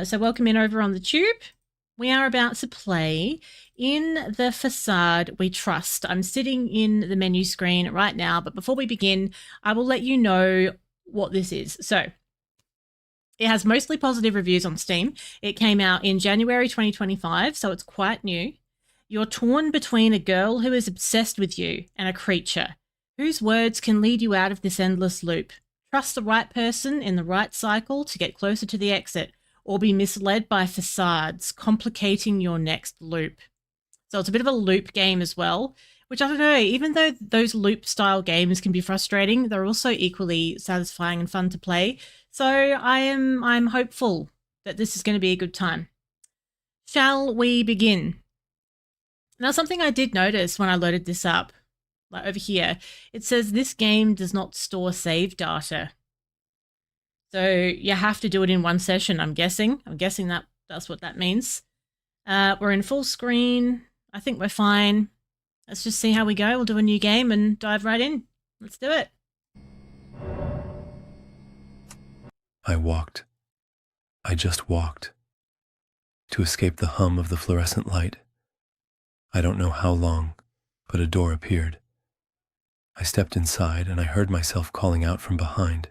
So welcome in over on the tube. We are about to play in the Facade We Trust. I'm sitting in the menu screen right now, but before we begin, I will let you know what this is. So it has mostly positive reviews on Steam. It came out in January 2025, so it's quite new. You're torn between a girl who is obsessed with you and a creature whose words can lead you out of this endless loop. Trust the right person in the right cycle to get closer to the exit, or be misled by facades, complicating your next loop. So it's a bit of a loop game as well, which I don't know, even though those loop style games can be frustrating, they're also equally satisfying and fun to play. So I'm hopeful that this is going to be a good time. Shall we begin? Now, something I did notice when I loaded this up, like over here, it says this game does not store save data. So you have to do it in one session, I'm guessing. I'm guessing that's what that means. We're in full screen. I think we're fine. Let's just see how we go. We'll do a new game and dive right in. Let's do it. I walked. I just walked. To escape the hum of the fluorescent light. I don't know how long, but a door appeared. I stepped inside and I heard myself calling out from behind.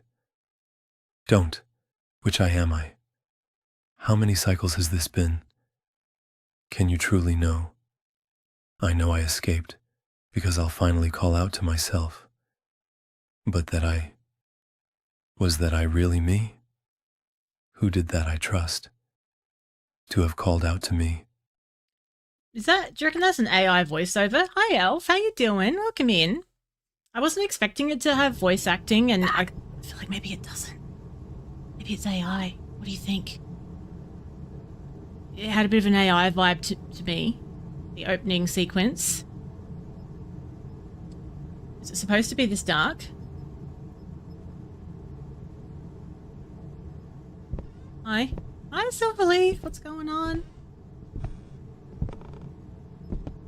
Don't. Which am I? How many cycles has this been? Can you truly know? I know I escaped, because I'll finally call out to myself. But was that I really me? Who did that I trust? To have called out to me. Do you reckon that's an AI voiceover? Hi Elf, how you doing? Welcome in. I wasn't expecting it to have voice acting, and I feel like maybe it doesn't. Maybe it's AI. What do you think? It had a bit of an AI vibe to me, the opening sequence. Is it supposed to be this dark? Hi. Hi, Silverleaf. What's going on?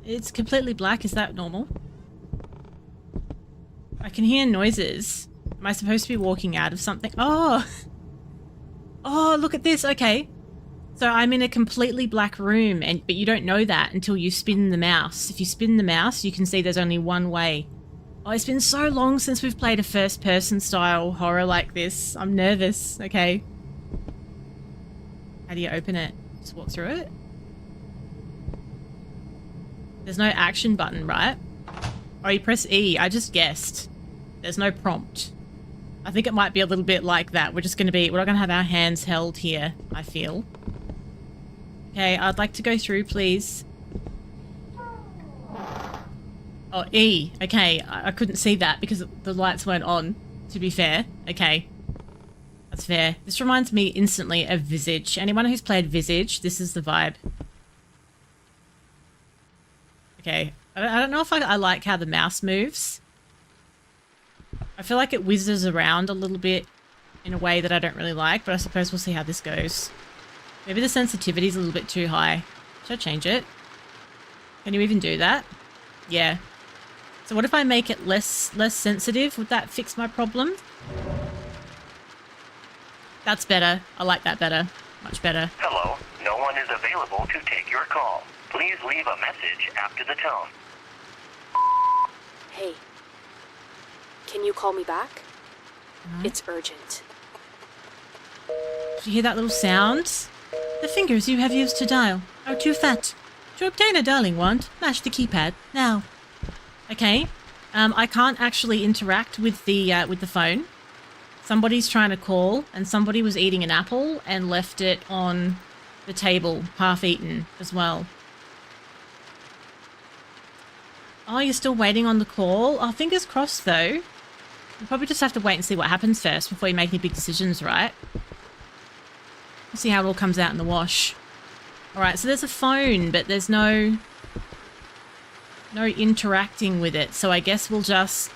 It's completely black. Is that normal? I can hear noises. Am I supposed to be walking out of something? Oh! Oh, look at this. Okay. So I'm in a completely black room, but you don't know that until you spin the mouse. If you spin the mouse, you can see there's only one way. Oh, it's been so long since we've played a first-person style horror like this. I'm nervous. Okay. How do you open it? Just walk through it? There's no action button, right? Oh, you press E. I just guessed. There's no prompt. I think it might be a little bit like that. We're not going to have our hands held here, I feel. Okay, I'd like to go through, please. Oh, E. Okay, I couldn't see that because the lights weren't on, to be fair. Okay. That's fair. This reminds me instantly of Visage. Anyone who's played Visage, this is the vibe. Okay. I don't know if I like how the mouse moves. I feel like it whizzes around a little bit in a way that I don't really like, but I suppose we'll see how this goes. Maybe the sensitivity's a little bit too high. Should I change it? Can you even do that? Yeah. So what if I make it less sensitive? Would that fix my problem? That's better. I like that better. Much better. Hello. No one is available to take your call. Please leave a message after the tone. Hey. Can you call me back? It's urgent. Did you hear that little sound? The fingers you have used to dial are too fat. To obtain a dialing wand, mash the keypad now. Okay. I can't actually interact with the phone. Somebody's trying to call, and somebody was eating an apple and left it on the table, half eaten as well. Oh, you're still waiting on the call? Oh, fingers crossed though. You probably just have to wait and see what happens first before you make any big decisions, right? We'll see how it all comes out in the wash. Alright, so there's a phone, but there's no interacting with it. So I guess we'll just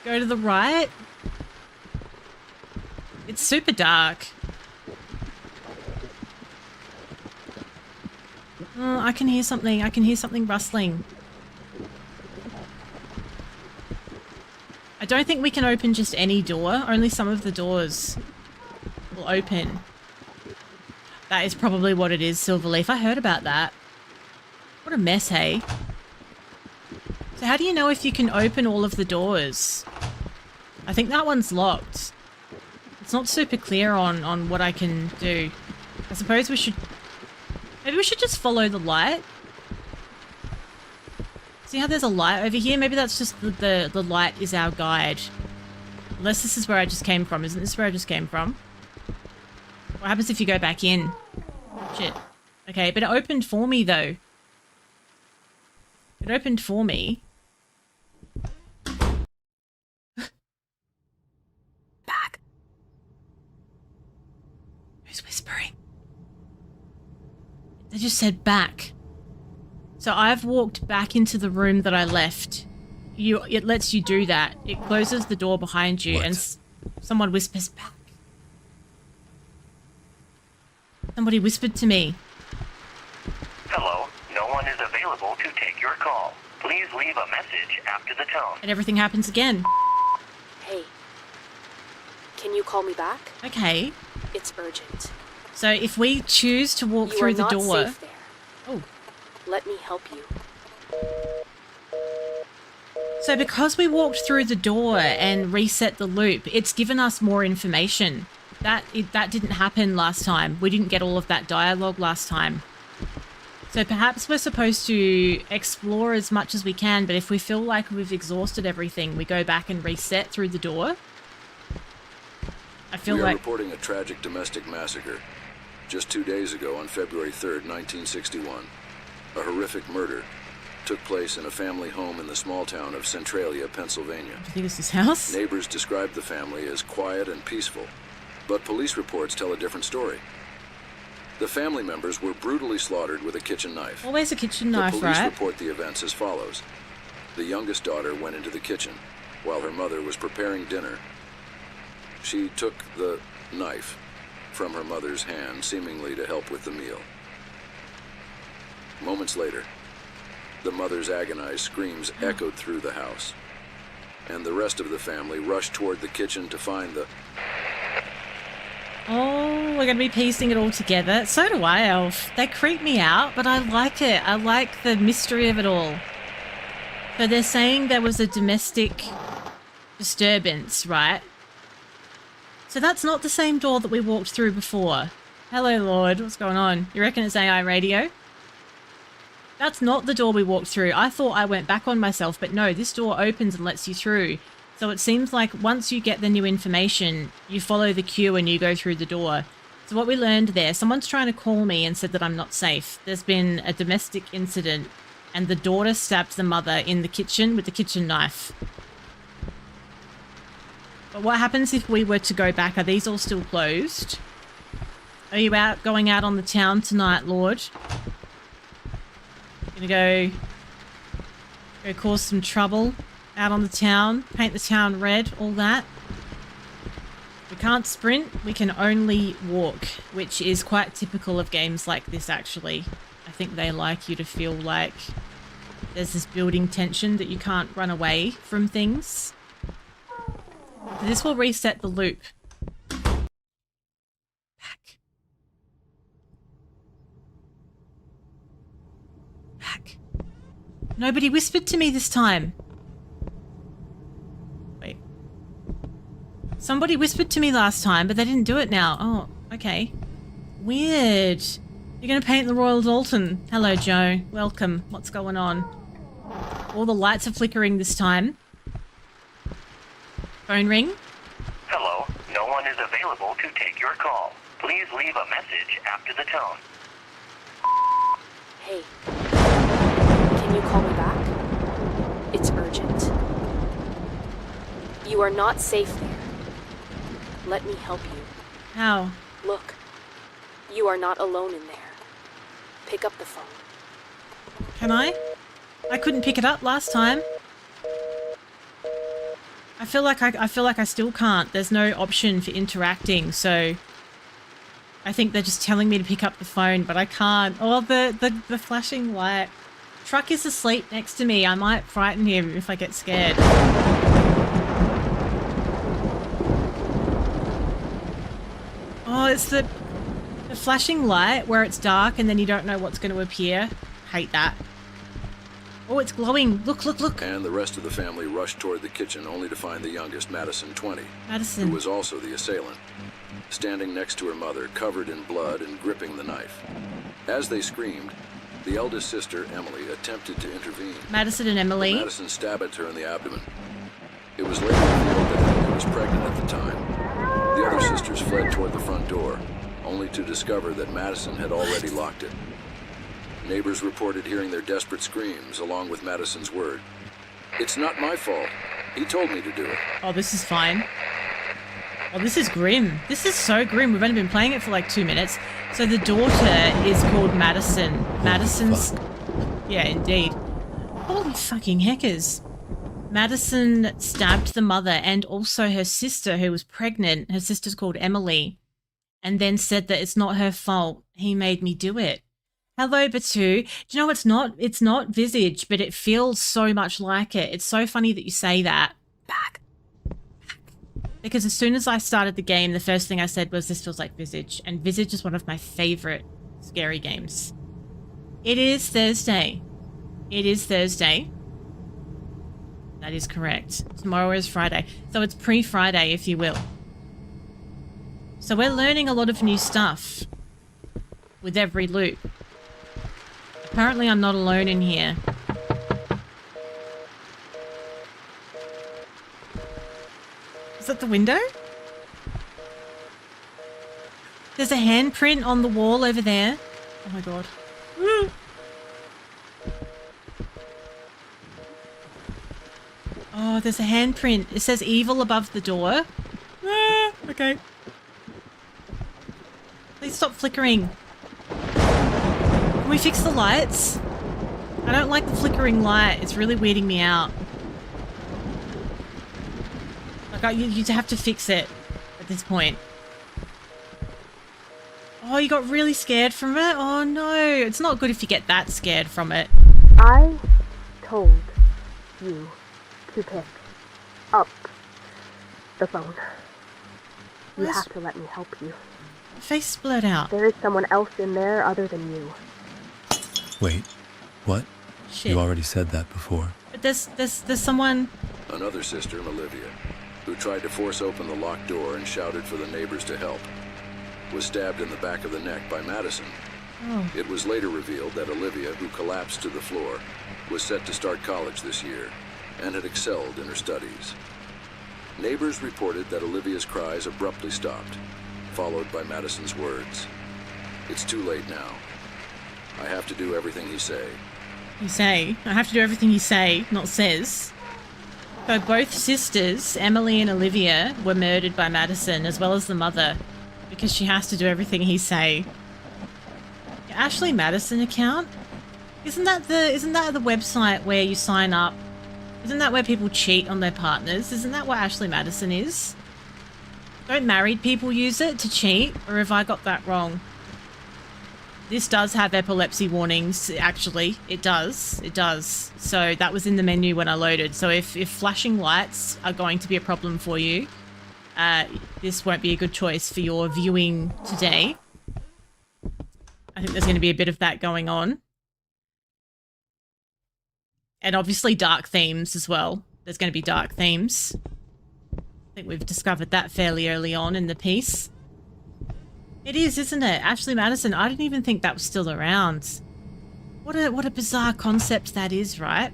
go to the right. It's super dark. Oh, I can hear something. I can hear something rustling. I don't think we can open just any door. Only some of the doors will open. That is probably what it is, Silverleaf. I heard about that. What a mess, hey? So how do you know if you can open all of the doors? I think that one's locked. It's not super clear on what I can do. I suppose we should... Maybe we should just follow the light. See how there's a light over here? Maybe that's just the light is our guide. Unless this is where I just came from. Isn't this where I just came from? What happens if you go back in? Shit. Okay, but it opened for me, though. It opened for me. Back. Who's whispering? They just said back. So I've walked back into the room that I left. It lets you do that. It closes the door behind you. What? And someone whispers back. Somebody whispered to me. Hello, no one is available to take your call. Please leave a message after the tone. And everything happens again. Hey. Can you call me back? Okay. It's urgent. So if we choose to walk You through are the not door... safe there. Oh. Let me help you. So because we walked through the door and reset the loop, it's given us more information. That didn't happen last time. We didn't get all of that dialogue last time. So perhaps we're supposed to explore as much as we can, but if we feel like we've exhausted everything, we go back and reset through the door. I feel We are like... reporting a tragic domestic massacre. Just 2 days ago on February 3rd, 1961, a horrific murder took place in a family home in the small town of Centralia, Pennsylvania. I think it's his house. Neighbors described the family as quiet and peaceful, but police reports tell a different story. The family members were brutally slaughtered with a kitchen knife. Always a kitchen The knife, police right? report the events as follows. The youngest daughter went into the kitchen while her mother was preparing dinner. She took the knife from her mother's hand, seemingly to help with the meal. Moments later, the mother's agonized screams echoed through the house, and the rest of the family rushed toward the kitchen to find the... Oh, we're going to be piecing it all together. So do I, Elf. They creep me out, but I like it. I like the mystery of it all. So they're saying there was a domestic disturbance, right? So that's not the same door that we walked through before. Hello, Lord. What's going on? You reckon it's AI radio? That's not the door we walked through. I thought I went back on myself, but no, this door opens and lets you through. So it seems like once you get the new information, you follow the queue and you go through the door. So what we learned there, someone's trying to call me and said that I'm not safe. There's been a domestic incident and the daughter stabbed the mother in the kitchen with the kitchen knife. But what happens if we were to go back? Are these all still closed? Are you going out on the town tonight, Lord? Gonna go cause some trouble out on the town, paint the town red, all that. We can't sprint, we can only walk, which is quite typical of games like this, actually. I think they like you to feel like there's this building tension that you can't run away from things. This will reset the loop. Back. Back. Nobody whispered to me this time. Wait. Somebody whispered to me last time, but they didn't do it now. Oh, okay. Weird. You're gonna paint the Royal Dalton. Hello, Joe. Welcome. What's going on? All the lights are flickering this time. Phone ring. Hello, no one is available to take your call. Please leave a message after the tone. Hey. Can you call me back? It's urgent. You are not safe there. Let me help you. How? Look. You are not alone in there. Pick up the phone. Can I? I couldn't pick it up last time. I feel like I still can't. There's no option for interacting, so I think they're just telling me to pick up the phone, but I can't. Oh, the flashing light. Truck is asleep next to me. I might frighten him if I get scared. Oh, it's the flashing light where it's dark and then you don't know what's going to appear. Hate that. Oh, it's glowing. Look, look, look. And the rest of the family rushed toward the kitchen only to find the youngest, Madison, 20, who was also the assailant, standing next to her mother, covered in blood and gripping the knife. As they screamed, the eldest sister, Emily, attempted to intervene. Madison and Emily. Madison stabbed her in the abdomen. It was later revealed that Emily was pregnant at the time. The other sisters fled toward the front door, only to discover that Madison had already locked it. Neighbors reported hearing their desperate screams, along with Madison's word, "It's not my fault. He told me to do it." Oh, this is fine. Oh, this is grim. This is so grim. We've only been playing it for like 2 minutes. So the daughter is called Madison. Madison's... Yeah, indeed. Holy fucking heckers. Madison stabbed the mother and also her sister who was pregnant. Her sister's called Emily. And then said that it's not her fault. He made me do it. Hello, Batu. Do you know it's not? It's not Visage, but it feels so much like it. It's so funny that you say that. Back. Because as soon as I started the game, the first thing I said was, this feels like Visage. And Visage is one of my favorite scary games. It is Thursday. It is Thursday. That is correct. Tomorrow is Friday. So it's pre-Friday, if you will. So we're learning a lot of new stuff with every loop. Apparently I'm not alone in here. Is that the window? There's a handprint on the wall over there. Oh my god. Woo. Oh, there's a handprint. It says evil above the door. Ah, okay. Please stop flickering. Can we fix the lights? I don't like the flickering light. It's really weirding me out. Like, you have to fix it at this point. Oh, you got really scared from it? Oh no, it's not good if you get that scared from it. I told you to pick up the phone. You have to let me help you. My face is blurred out. There is someone else in there other than you. Wait, what? Shit. You already said that before. But there's someone... Another sister, Olivia, who tried to force open the locked door and shouted for the neighbors to help, was stabbed in the back of the neck by Madison. Oh. It was later revealed that Olivia, who collapsed to the floor, was set to start college this year and had excelled in her studies. Neighbors reported that Olivia's cries abruptly stopped, followed by Madison's words, "It's too late now. I have to do everything you say." You say. I have to do everything you say, not says. So both sisters, Emily and Olivia, were murdered by Madison, as well as the mother, because she has to do everything he say. Your Ashley Madison account? Isn't that the website where you sign up? Isn't that where people cheat on their partners? Isn't that what Ashley Madison is? Don't married people use it to cheat? Or have I got that wrong? This does have epilepsy warnings, actually. It does. It does. So that was in the menu when I loaded. So if flashing lights are going to be a problem for you, this won't be a good choice for your viewing today. I think there's going to be a bit of that going on. And obviously dark themes as well. There's going to be dark themes. I think we've discovered that fairly early on in the piece. It is, isn't it? Ashley Madison, I didn't even think that was still around. What a bizarre concept that is, right?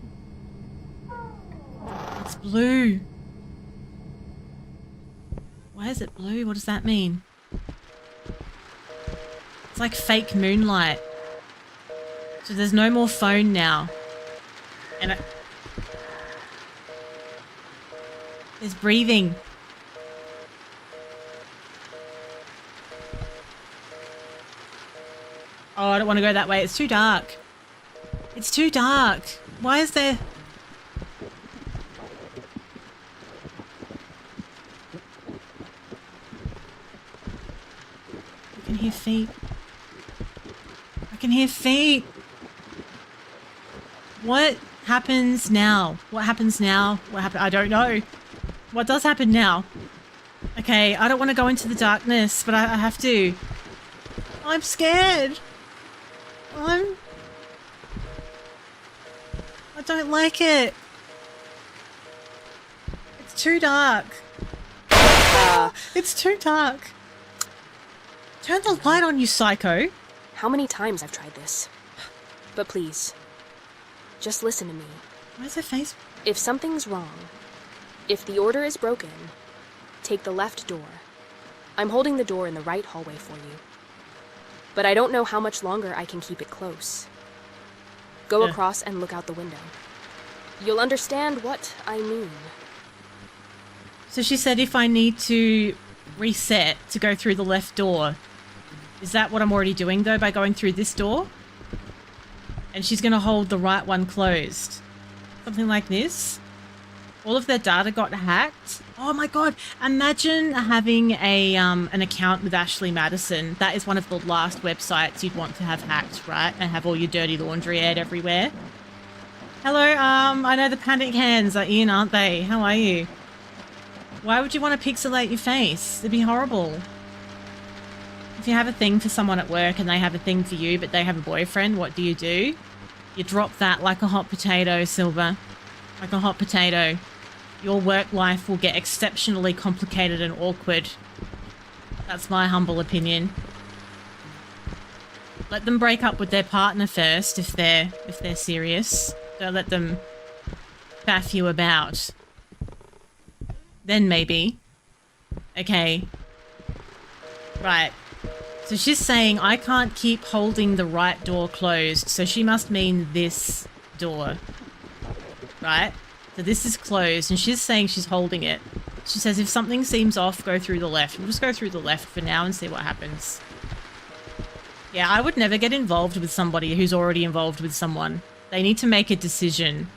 It's blue. Why is it blue? What does that mean? It's like fake moonlight. So there's no more phone now. And there's breathing. Oh, I don't want to go that way. It's too dark. It's too dark. Why is there... I can hear feet. I can hear feet. What happens now? What happens now? What happens? I don't know. What does happen now? Okay, I don't want to go into the darkness, but I have to. I'm scared. I don't like it. It's too dark. It's too dark. Turn the light on, you psycho. How many times I've tried this? But please, just listen to me. Where's her face? If something's wrong, if the order is broken, take the left door. I'm holding the door in the right hallway for you. But I don't know how much longer I can keep it close. Go across and look out the window. You'll understand what I mean. So she said if I need to reset to go through the left door. Is that what I'm already doing, though, by going through this door? And she's going to hold the right one closed. Something like this. All of their data got hacked. Oh my god. Imagine having a an account with Ashley Madison. That is one of the last websites you'd want to have hacked, right? And have all your dirty laundry aired everywhere. Hello, I know the panic hands are in, aren't they? How are you? Why would you want to pixelate your face? It'd be horrible. If you have a thing for someone at work and they have a thing for you, but they have a boyfriend, what do? You drop that like a hot potato, Silver. Like a hot potato. Your work life will get exceptionally complicated and awkward. That's my humble opinion. Let them break up with their partner first if they're serious. Don't let them faff you about. Then maybe. Okay. Right. So she's saying I can't keep holding the right door closed, so she must mean this door. Right? So this is closed, and she's saying she's holding it. She says if something seems off, go through the left. We'll just go through the left for now and see what happens. Yeah, I would never get involved with somebody who's already involved with someone. They need to make a decision.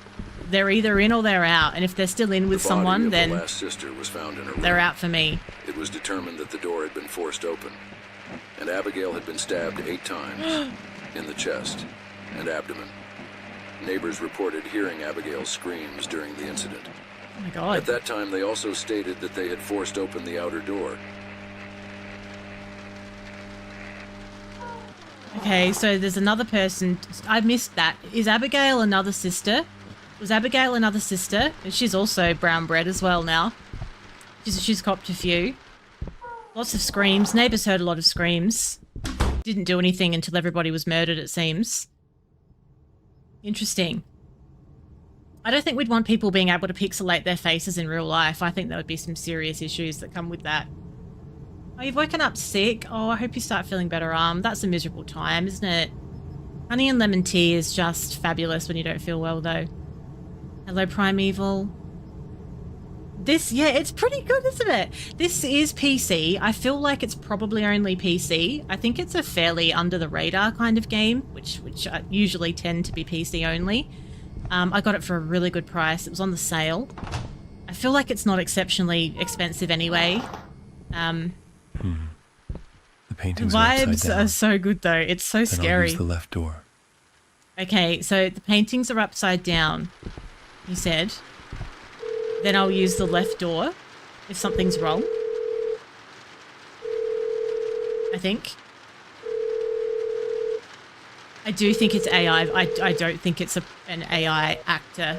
They're either in or they're out, and if they're still in with someone, then the last sister was found in her room. They're out for me. It was determined that the door had been forced open, and Abigail had been stabbed 8 times in the chest and abdomen. Neighbors reported hearing Abigail's screams during the incident. Oh my god. At that time, they also stated that they had forced open the outer door. Okay, so there's another person. I missed that. Is Abigail another sister? Was Abigail another sister? And she's also brown bread as well now. She's copped a few. Lots of screams. Neighbours heard a lot of screams. Didn't do anything until everybody was murdered, it seems. Interesting. I don't think we'd want people being able to pixelate their faces in real life. I think there would be some serious issues that come with that. Oh, you've woken up sick? Oh, I hope you start feeling better. That's a miserable time, isn't it? Honey and lemon tea is just fabulous when you don't feel well, though. Hello, Primeval. Yeah, it's pretty good, isn't it? This is PC. I feel like it's probably only PC. I think it's a fairly under-the-radar kind of game, which usually tend to be PC only. I got it for a really good price. It was on the sale. I feel like it's not exceptionally expensive anyway. The paintings are upside Vibes down. are so good, though. It's so Then scary. I'll use the left door. Okay, so the paintings are upside down, he said. Then I'll use the left door if something's wrong. I think. I do think it's AI. I don't think it's an AI actor.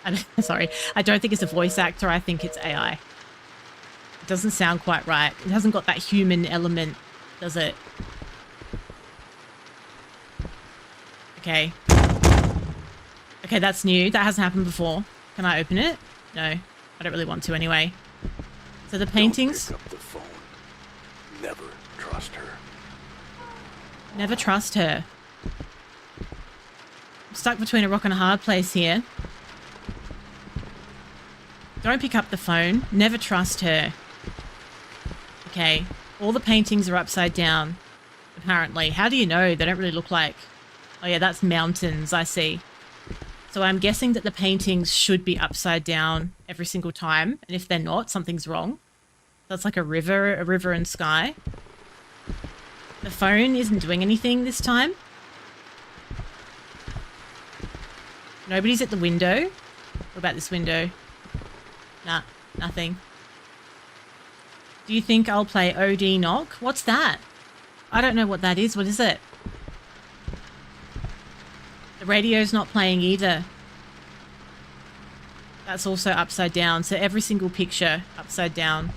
I'm sorry. I don't think it's a voice actor. I think it's AI. It doesn't sound quite right. It hasn't got that human element, does it? Okay. Okay, that's new. That hasn't happened before. Can I open it? No. I don't really want to anyway. So the paintings... Don't pick up the phone. Never trust her. Never trust her. I'm stuck between a rock and a hard place here. Don't pick up the phone. Never trust her. Okay. All the paintings are upside down, apparently. How do you know? They don't really look like... Oh yeah, that's mountains, I see. So I'm guessing that the paintings should be upside down every single time. And if they're not, something's wrong. That's like a river and sky. The phone isn't doing anything this time. Nobody's at the window. What about this window? Nah, nothing. Do you think I'll play OD Knock? What's that? I don't know what that is. What is it? The radio's not playing either. That's also upside down. So every single picture upside down.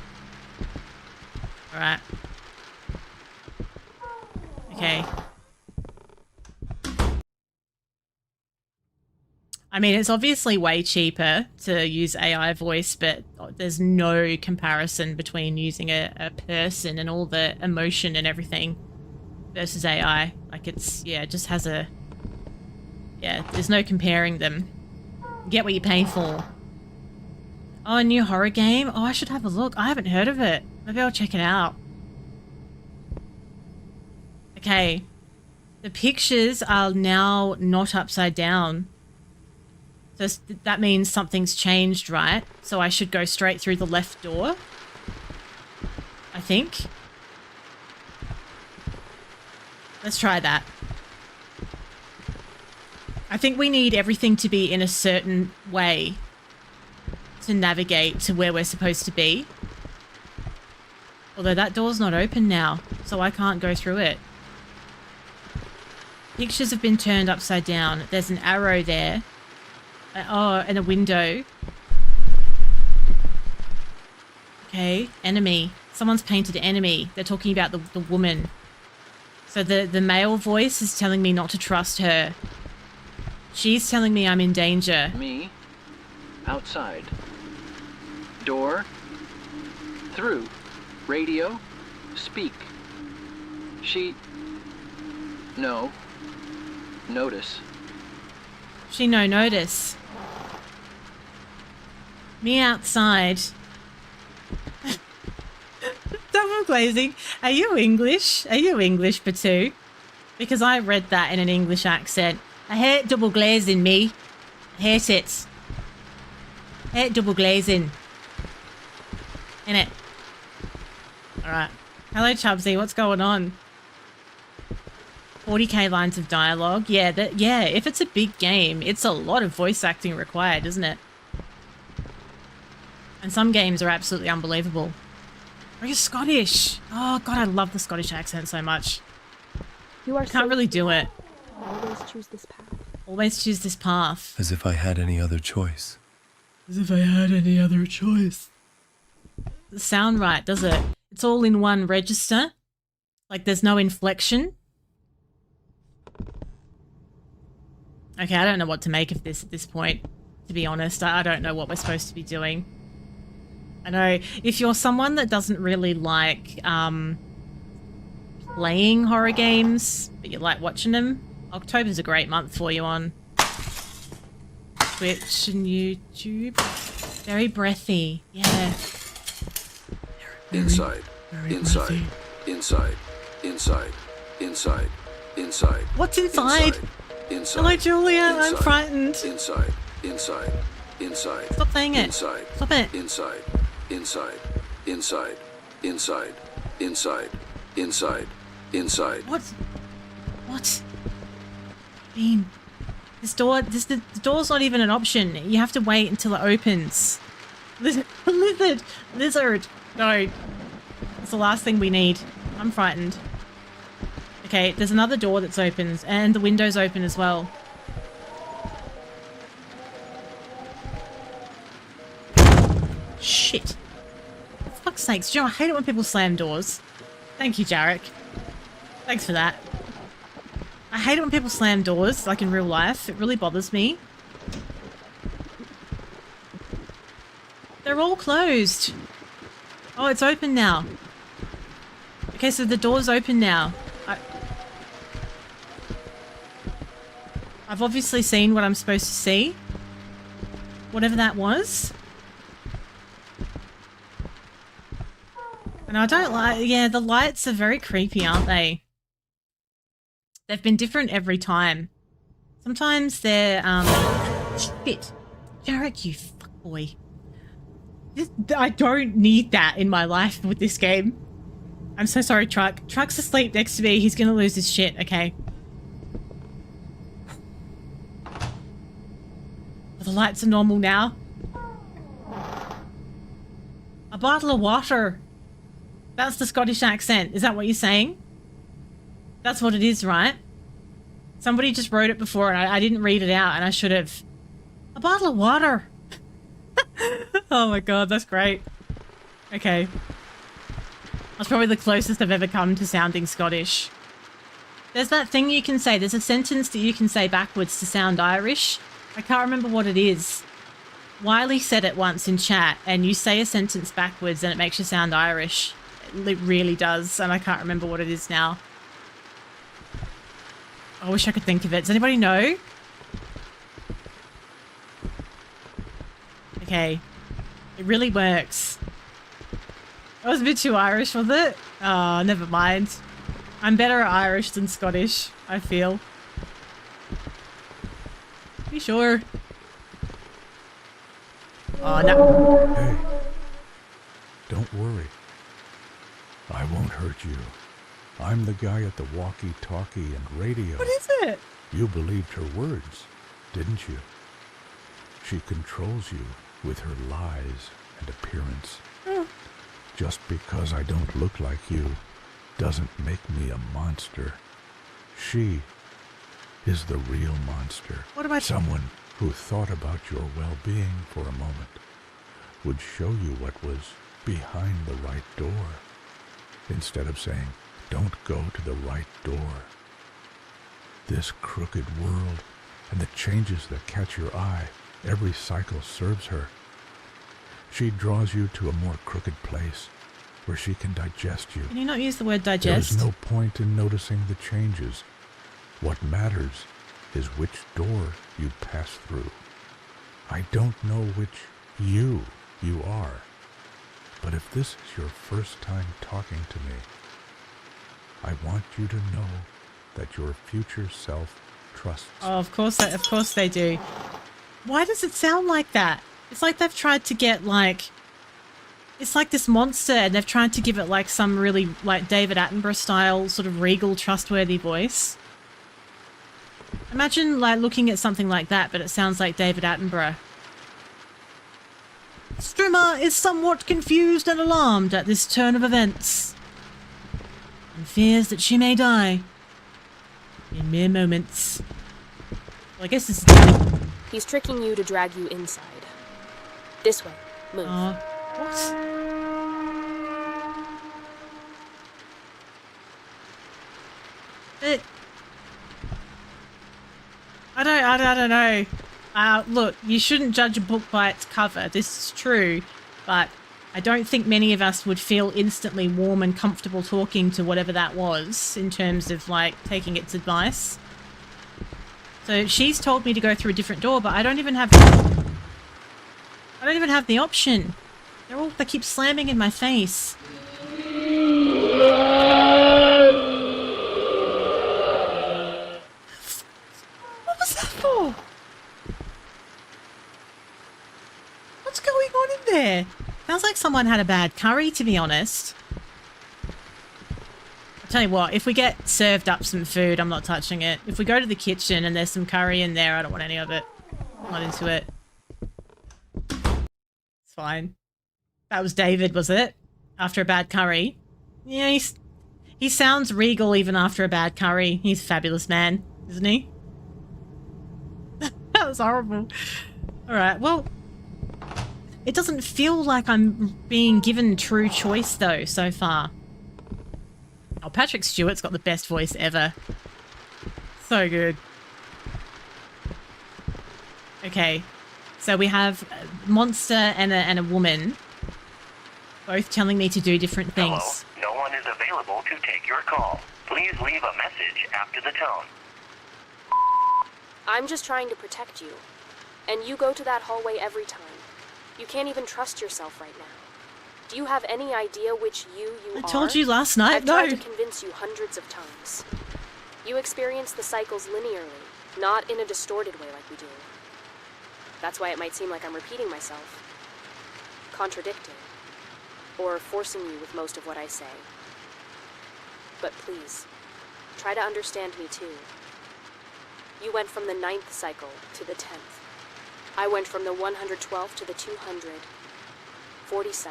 All right. Okay. I mean, it's obviously way cheaper to use AI voice, but there's no comparison between using a person and all the emotion and everything versus AI. Like it's, yeah, it just has a, yeah, there's no comparing them. Get what you pay for. Oh, a new horror game? Oh, I should have a look. I haven't heard of it. Maybe I'll check it out. Okay. The pictures are now not upside down. So that means something's changed, right? So I should go straight through the left door, I think. Let's try that. I think we need everything to be in a certain way to navigate to where we're supposed to be. Although that door's not open now, so I can't go through it. Pictures have been turned upside down. There's an arrow there. Oh, and a window. Okay, enemy. Someone's painted enemy. They're talking about the woman. So the male voice is telling me not to trust her. She's telling me I'm in danger. Me. Outside. Door. Through. Radio. Speak. She. No. Notice. She no notice. Me outside. Double glazing. Are you English? Are you English, Batu? Because I read that in an English accent. I hate double glazing, me. I hate it. I hate double glazing. Innit? Alright. Hello, Chubsy. What's going on? 40k lines of dialogue. Yeah, if it's a big game, it's a lot of voice acting required, isn't it? And some games are absolutely unbelievable. Are you Scottish? Oh, God, I love the Scottish accent so much. You are Can't really do it. Always choose this path. Always choose this path. As if I had any other choice. As if I had any other choice. Doesn't sound right, does it? It's all in one register. Like there's no inflection. Okay, I don't know what to make of this at this point, to be honest. I don't know what we're supposed to be doing. I know, if you're someone that doesn't really like playing horror games, but you like watching them, October's a great month for you on Twitch and YouTube. Very breathy, yeah. Inside. Inside. Inside. Inside. Inside. Inside. What's inside? Inside. Hello, Julia. Inside. I'm frightened. Inside. Inside. Inside. Stop saying it. Inside. Stop it. Inside. Inside. Inside. Inside. Inside. Inside. Inside. What? What? Bean. The door's not even an option. You have to wait until it opens. Lizard. No. That's the last thing we need. I'm frightened. Okay, there's another door that's open, and the window's open as well. Shit. For fuck's sakes, Joe, I hate it when people slam doors. Thank you, Jarek. Thanks for that. I hate it when people slam doors, like in real life. It really bothers me. They're all closed. Oh, it's open now. Okay, so the door's open now. I've obviously seen what I'm supposed to see. Whatever that was. And I don't like... Yeah, the lights are very creepy, aren't they? They've been different every time. Sometimes they're... Shit. Jarek, you fuckboy. I don't need that in my life with this game. I'm so sorry, Truck. Truck's asleep next to me. He's gonna lose his shit, okay? The lights are normal now. A bottle of water. That's the Scottish accent. Is that what you're saying? That's what it is, right? Somebody just wrote it before and I didn't read it out and I should have. A bottle of water. Oh my god, that's great. Okay. That's probably the closest I've ever come to sounding Scottish. There's that thing you can say. There's a sentence that you can say backwards to sound Irish. I can't remember what it is. Wiley said it once in chat, and you say a sentence backwards and it makes you sound Irish. It really does, and I can't remember what it is now. I wish I could think of it. Does anybody know? Okay. It really works. That was a bit too Irish, was it? Oh, never mind. I'm better at Irish than Scottish, I feel. Be sure. Oh, no. Hey, don't worry. I won't hurt you. I'm the guy at the walkie-talkie and radio. What is it? You believed her words, didn't you? She controls you with her lies and appearance. Just because I don't look like you doesn't make me a monster. She is the real monster. What about someone who thought about your well-being for a moment, would show you what was behind the right door, instead of saying, don't go to the right door. This crooked world and the changes that catch your eye, every cycle serves her. She draws you to a more crooked place where she can digest you. Can you not use the word digest? There is no point in noticing the changes. What matters is which door you pass through. I don't know which you are, but if this is your first time talking to me, I want you to know that your future self trusts. Oh, of course they do. Why does it sound like that? It's like they've tried to get like, it's like this monster and they've tried to give it like some really like David Attenborough style sort of regal trustworthy voice. Imagine like looking at something like that, but it sounds like David Attenborough. Strimmer is somewhat confused and alarmed at this turn of events, and fears that she may die in mere moments. Well, I guess this is... He's tricking you to drag you inside. This way. Move. What? I don't know. Look, you shouldn't judge a book by its cover. This is true, but I don't think many of us would feel instantly warm and comfortable talking to whatever that was in terms of like taking its advice. So she's told me to go through a different door, but I don't even have the option. They keep slamming in my face. What was that for? What's going on in there? Sounds like someone had a bad curry, to be honest. I'll tell you what, if we get served up some food, I'm not touching it. If we go to the kitchen and there's some curry in there, I don't want any of it. I'm not into it. It's fine. That was David, was it? After a bad curry? Yeah, he sounds regal even after a bad curry. He's a fabulous man, isn't he? That was horrible. Alright, well... It doesn't feel like I'm being given true choice, though, so far. Oh, Patrick Stewart's got the best voice ever. So good. Okay. So we have a monster and a woman, both telling me to do different things. Hello, no one is available to take your call. Please leave a message after the tone. I'm just trying to protect you. And you go to that hallway every time. You can't even trust yourself right now. Do you have any idea which you are? I told you last night, I've tried to convince you hundreds of times. You experience the cycles linearly, not in a distorted way like we do. That's why it might seem like I'm repeating myself, contradicting, or forcing you with most of what I say. But please, try to understand me too. You went from the 9th cycle to the 10th. I went from the 112th to the 247th.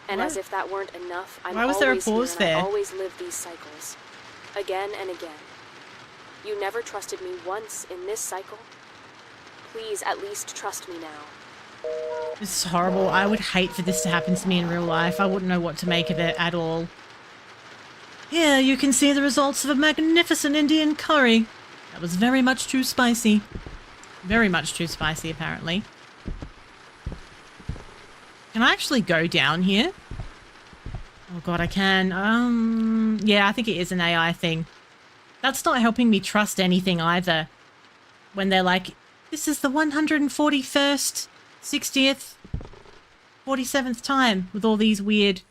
And What? as if that weren't enough, I'm Why was there a always here pause and there? I always live these cycles. Again and again. You never trusted me once in this cycle. Please at least trust me now. This is horrible. I would hate for this to happen to me in real life. I wouldn't know what to make of it at all. Here you can see the results of a magnificent Indian curry. That was very much too spicy. Very much too spicy, apparently. Can I actually go down here? Oh god, I can. Yeah, I think it is an AI thing. That's not helping me trust anything either. When they're like, this is the 141st, 60th, 47th time with all these weird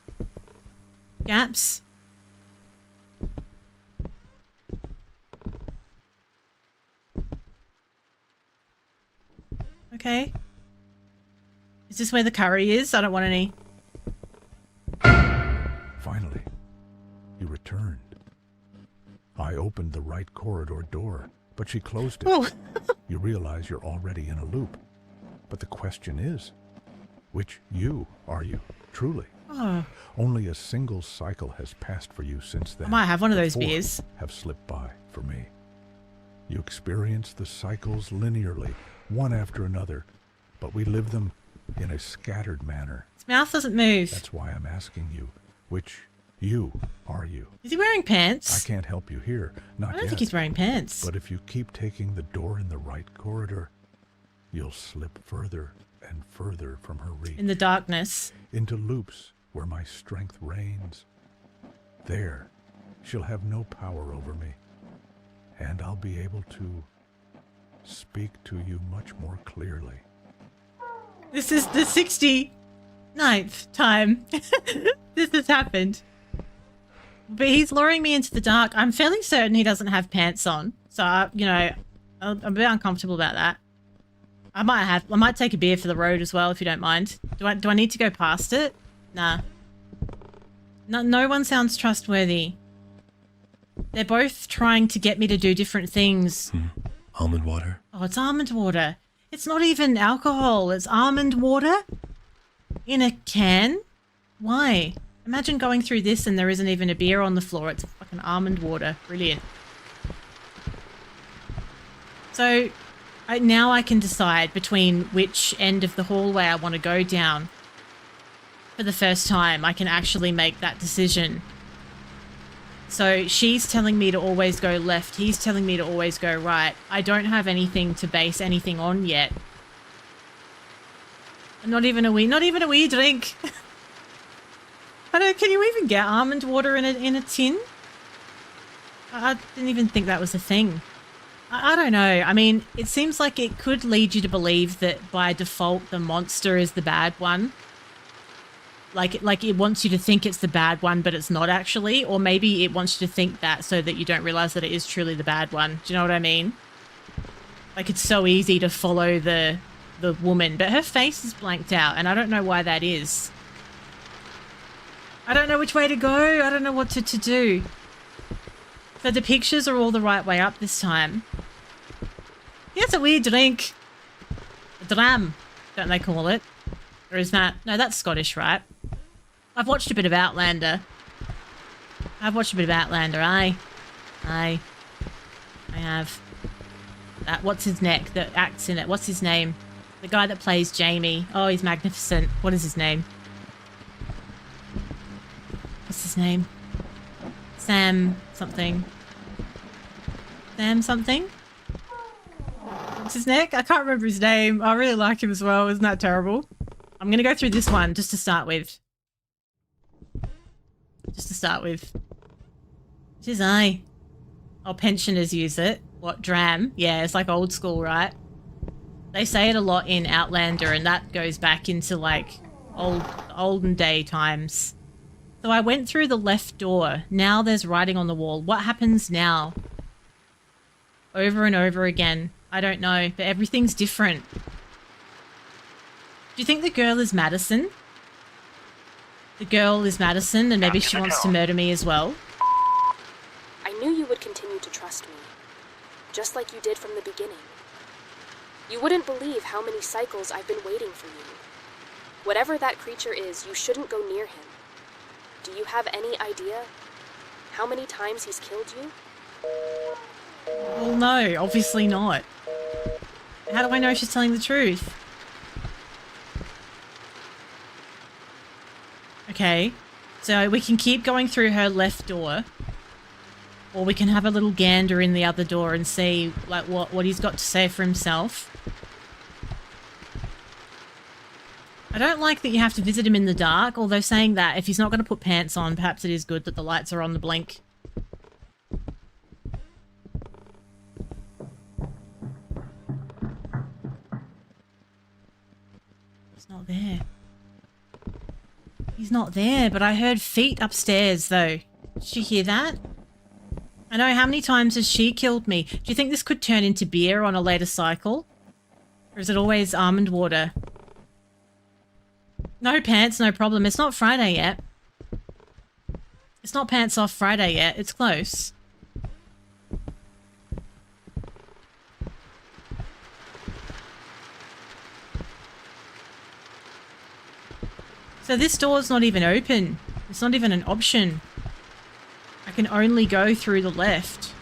gaps. Okay. Is this where the curry is? I don't want any. Finally, you returned. I opened the right corridor door, but she closed it. Oh. You realize you're already in a loop. But the question is, which you are you, truly? Oh. Only a single cycle has passed for you since then. I might have one of those The four beers. have slipped by for me. You experience the cycles linearly, one after another, but we live them in a scattered manner. His mouth doesn't move. That's why I'm asking you, which you are you? Is he wearing pants? I can't help you here, not I don't yet. think he's wearing pants. But if you keep taking the door in the right corridor, you'll slip further and further from her reach. In the darkness. Into loops where my strength reigns. There, she'll have no power over me. And I'll be able to speak to you much more clearly. This is the 69th time this has happened. But he's luring me into the dark. I'm fairly certain he doesn't have pants on. So, you know, I'm a bit uncomfortable about that. I might take a beer for the road as well, if you don't mind. Do I need to go past it? Nah. No one sounds trustworthy. They're both trying to get me to do different things. Almond water. Oh, it's almond water. It's not even alcohol. It's almond water in a can. Why? Imagine going through this and there isn't even a beer on the floor. It's fucking almond water. Brilliant. So now I can decide between which end of the hallway I want to go down. For the first time, I can actually make that decision. So she's telling me to always go left. He's telling me to always go right. I don't have anything to base anything on yet. Not even a wee drink. Can you even get almond water in a tin? I didn't even think that was a thing. I don't know. I mean, it seems like it could lead you to believe that by default the monster is the bad one. Like it wants you to think it's the bad one, but it's not actually. Or maybe it wants you to think that so that you don't realize that it is truly the bad one. Do you know what I mean? Like, it's so easy to follow the woman, but her face is blanked out, and I don't know why that is. I don't know which way to go. I don't know what to do. So the pictures are all the right way up this time. Here's a weird drink. A dram, don't they call it? Or is that... No, that's Scottish, right? I've watched a bit of Outlander. Aye. I have. That, what's his neck that acts in it? What's his name? The guy that plays Jamie. Oh, he's magnificent. What is his name? What's his name? Sam something. Sam something? What's his neck? I can't remember his name. I really like him as well. Isn't that terrible? I'm going to go through this one just to start with. Which is I. Oh, pensioners use it. What, dram? Yeah, it's like old school, right? They say it a lot in Outlander, and that goes back into like olden day times. So I went through the left door. Now there's writing on the wall. What happens now? Over and over again. I don't know, but everything's different. Do you think the girl is Madison? The girl is Madison, and maybe she wants to murder me as well? I knew you would continue to trust me, just like you did from the beginning. You wouldn't believe how many cycles I've been waiting for you. Whatever that creature is, you shouldn't go near him. Do you have any idea how many times he's killed you? Well, no, obviously not. How do I know she's telling the truth? Okay, so we can keep going through her left door, or we can have a little gander in the other door and see like what he's got to say for himself. I don't like that you have to visit him in the dark, although saying that, if he's not going to put pants on, perhaps it is good that the lights are on the blink. He's not there. He's not there, but I heard feet upstairs, though. Did you hear that? I know, how many times has she killed me? Do you think this could turn into beer on a later cycle? Or is it always almond water? No pants, no problem. It's not Friday yet. It's not pants off Friday yet. It's close. So this door's not even open. It's not even an option. I can only go through the left.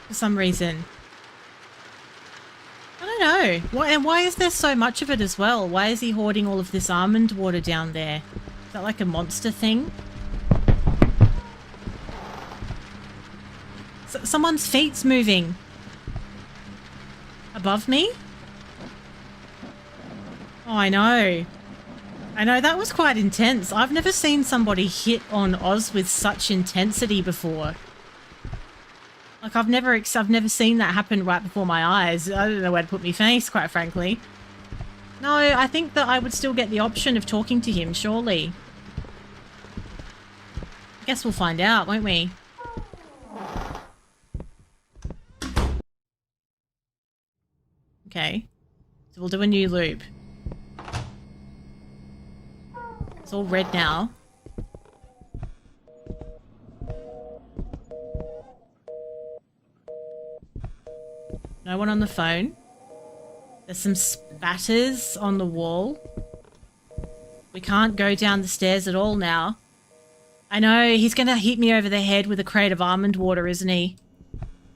For some reason. I don't know. And why is there so much of it as well? Why is he hoarding all of this almond water down there? Is that like a monster thing? Someone's feet's moving. Above me? Oh, I know. I know, that was quite intense. I've never seen somebody hit on Oz with such intensity before. Like, I've never seen that happen right before my eyes. I don't know where to put my face, quite frankly. No, I think that I would still get the option of talking to him, surely. I guess we'll find out, won't we? Okay. So we'll do a new loop. It's all red now. No one on the phone. There's some spatters on the wall. We can't go down the stairs at all now. I know, he's gonna hit me over the head with a crate of almond water, isn't he?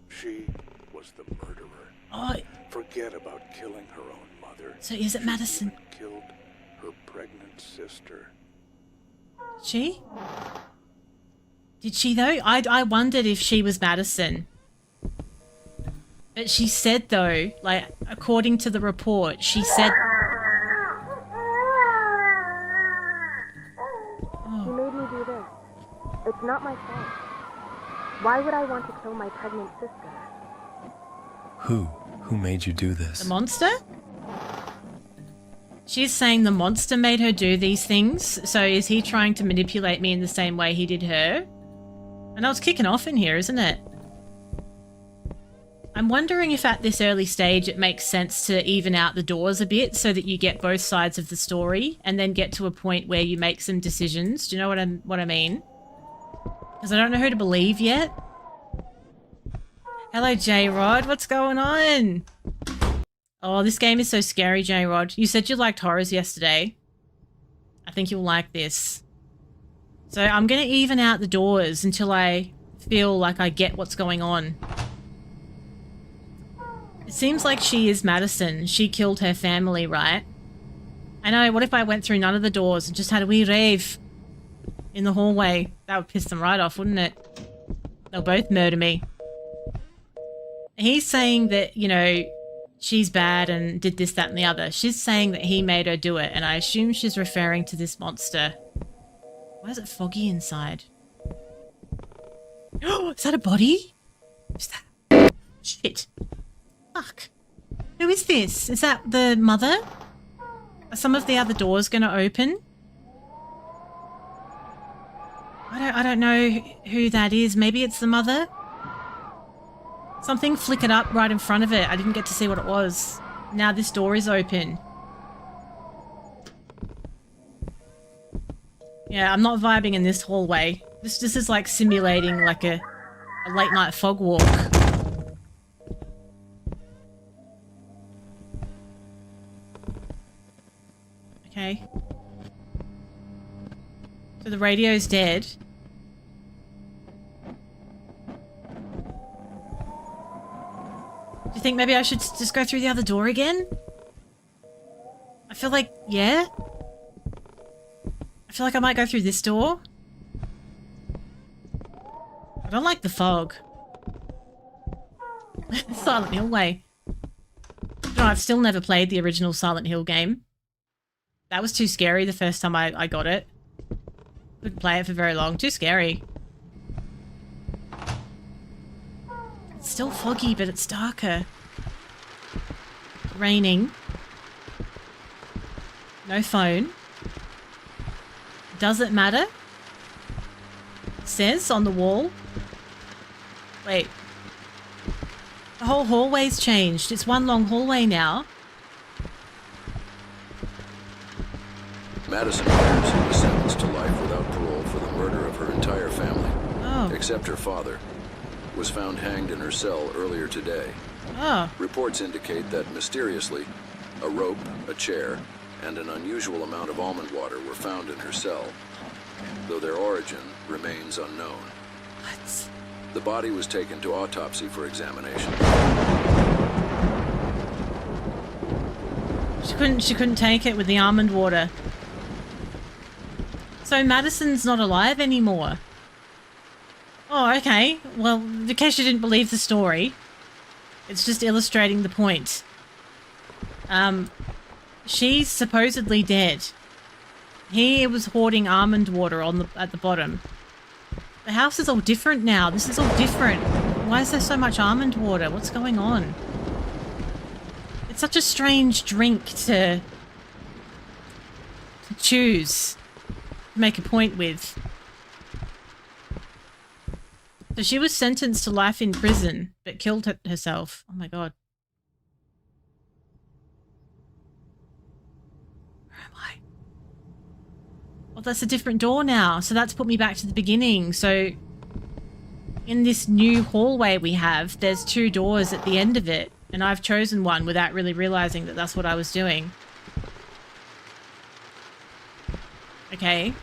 She was the murderer. Oh, Forget about killing her own mother. so is it Madison? She even killed her pregnant sister. She? Did she though? I wondered if she was Madison. But she said though, like, according to the report, she said... You made me do this. It's not my fault. Why would I want to kill my pregnant sister? Who? Who made you do this? The monster? She's saying the monster made her do these things, so is he trying to manipulate me in the same way he did her? I know it's kicking off in here, isn't it? I'm wondering if at this early stage it makes sense to even out the doors a bit so that you get both sides of the story and then get to a point where you make some decisions. Do you know what I mean? Because I don't know who to believe yet. Hello, J-Rod. What's going on? Oh, this game is so scary, J-Rod. You said you liked horrors yesterday. I think you'll like this. So I'm going to even out the doors until I feel like I get what's going on. It seems like she is Madison. She killed her family, right? I know, what if I went through none of the doors and just had a wee rave in the hallway? That would piss them right off, wouldn't it? They'll both murder me. He's saying that, you know, she's bad and did this, that, and the other. She's saying that he made her do it, and I assume she's referring to this monster. Why is it foggy inside? Oh, is that a body? Is that... Shit. Fuck. Who is this? Is that the mother? Are some of the other doors going to open? I don't know who that is. Maybe it's the mother? Something flickered up right in front of it. I didn't get to see what it was. Now this door is open. Yeah, I'm not vibing in this hallway. This is like simulating like a late night fog walk. Okay. So the radio's dead. Do you think maybe I should just go through the other door again? I feel like, yeah? I feel like I might go through this door. I don't like the fog. Silent Hill way. No, I've still never played the original Silent Hill game. That was too scary the first time I got it. Couldn't play it for very long. Too scary. It's still foggy, but it's darker. Raining. No phone. Does it matter? It says on the wall. Wait. The whole hallway's changed. It's one long hallway now. Madison Myers was sentenced to life without parole for the murder of her entire family, except her father, was found hanged in her cell earlier today. Reports indicate that mysteriously, a rope, a chair, and an unusual amount of almond water were found in her cell, though their origin remains unknown. What? The body was taken to autopsy for examination. She couldn't take it with the almond water. So Madison's not alive anymore. Oh, okay. Well, in case you didn't believe the story, it's just illustrating the point. She's supposedly dead. He was hoarding almond water at the bottom. The house is all different now. This is all different. Why is there so much almond water? What's going on? It's such a strange drink to choose. Make a point with. So she was sentenced to life in prison, but killed herself. Oh my god. Where am I? Well, that's a different door now. So that's put me back to the beginning. So in this new hallway we have, there's 2 doors at the end of it. And I've chosen one without really realizing that that's what I was doing. Okay.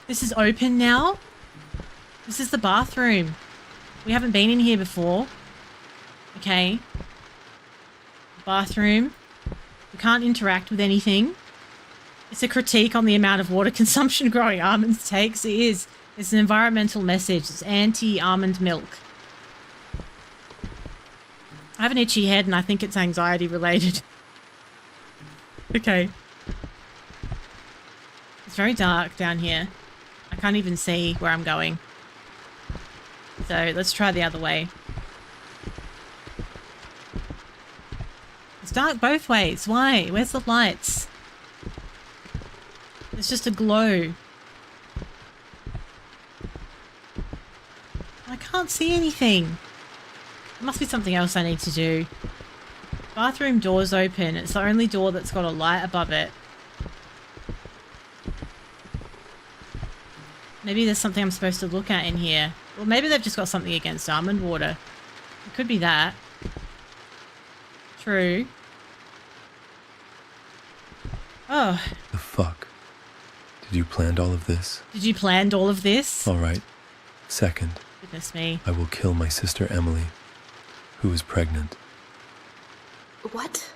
This is open now? This is the bathroom. We haven't been in here before. Okay. Bathroom. We can't interact with anything. It's a critique on the amount of water consumption growing almonds takes. It is. It's an environmental message. It's anti-almond milk. I have an itchy head and I think it's anxiety related. Okay. It's very dark down here. I can't even see where I'm going. So let's try the other way. It's dark both ways. Why? Where's the lights? It's just a glow. I can't see anything. There must be something else I need to do. Bathroom door's open. It's the only door that's got a light above it. Maybe there's something I'm supposed to look at in here. Well, maybe they've just got something against almond water. It could be that. True. Oh. The fuck? Did you plan all of this? Did you plan all of this? All right. Second. Goodness me. I will kill my sister Emily, who is pregnant. What?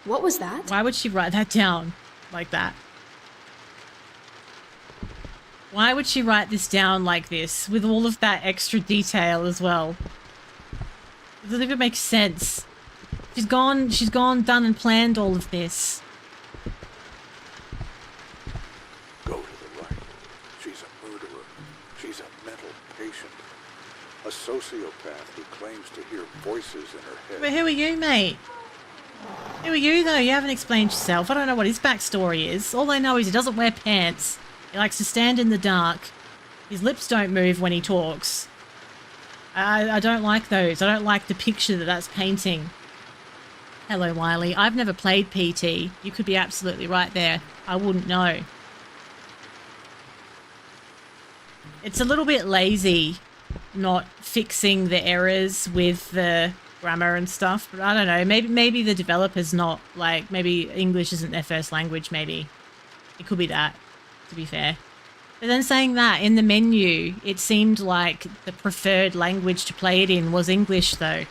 What was that? Why would she write that down like that? Why would she write this down like this with all of that extra detail as well? It doesn't even make sense. She's gone, done and planned all of this. Go to the right. She's a murderer. She's a mental patient. A sociopath who claims to hear voices in her head. But who are you, mate? Who are you, though? You haven't explained yourself. I don't know what his backstory is. All I know is he doesn't wear pants. He likes to stand in the dark. His lips don't move when he talks. I don't like those. I don't like the picture that that's painting. Hello, Wiley. I've never played PT. You could be absolutely right there. I wouldn't know. It's a little bit lazy not fixing the errors with the grammar and stuff, but I don't know. Maybe the developer's not, like, maybe English isn't their first language, maybe. It could be that, to be fair. But then saying that, in the menu, it seemed like the preferred language to play it in was English, though.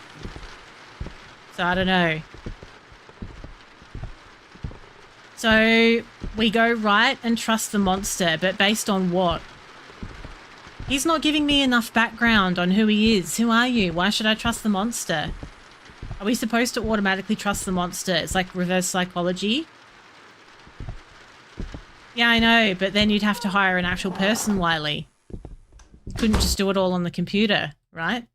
So I don't know. So we go right and trust the monster, but based on what? He's not giving me enough background on who he is. Who are you? Why should I trust the monster? Are we supposed to automatically trust the monster? It's like reverse psychology. Yeah, I know, but then you'd have to hire an actual person, Wiley. You couldn't just do it all on the computer, right?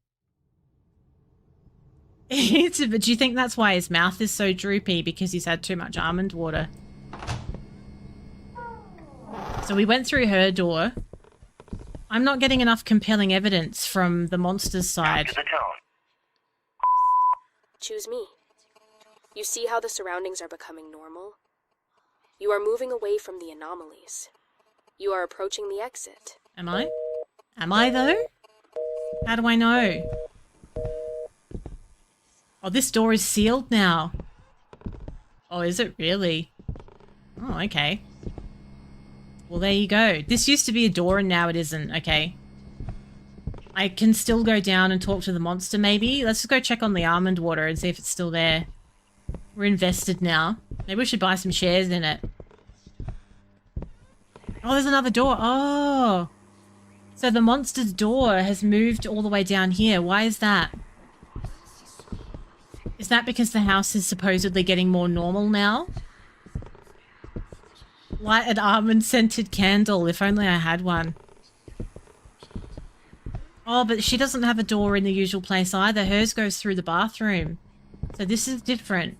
But do you think that's why his mouth is so droopy? Because he's had too much almond water. So we went through her door. I'm not getting enough compelling evidence from the monster's side. To the tone. Choose me. You see how the surroundings are becoming normal? You are moving away from the anomalies. You are approaching the exit. Am I? Am I, though? How do I know? Oh, this door is sealed now. Oh, is it really? Oh, okay. Well, there you go. This used to be a door and now it isn't. Okay. I can still go down and talk to the monster, maybe. Let's just go check on the almond water and see if it's still there. We're invested now. Maybe we should buy some shares in it. Oh, there's another door. Oh. So the monster's door has moved all the way down here. Why is that? Is that because the house is supposedly getting more normal now? Light an almond-scented candle. If only I had one. Oh, but she doesn't have a door in the usual place either. Hers goes through the bathroom. So this is different.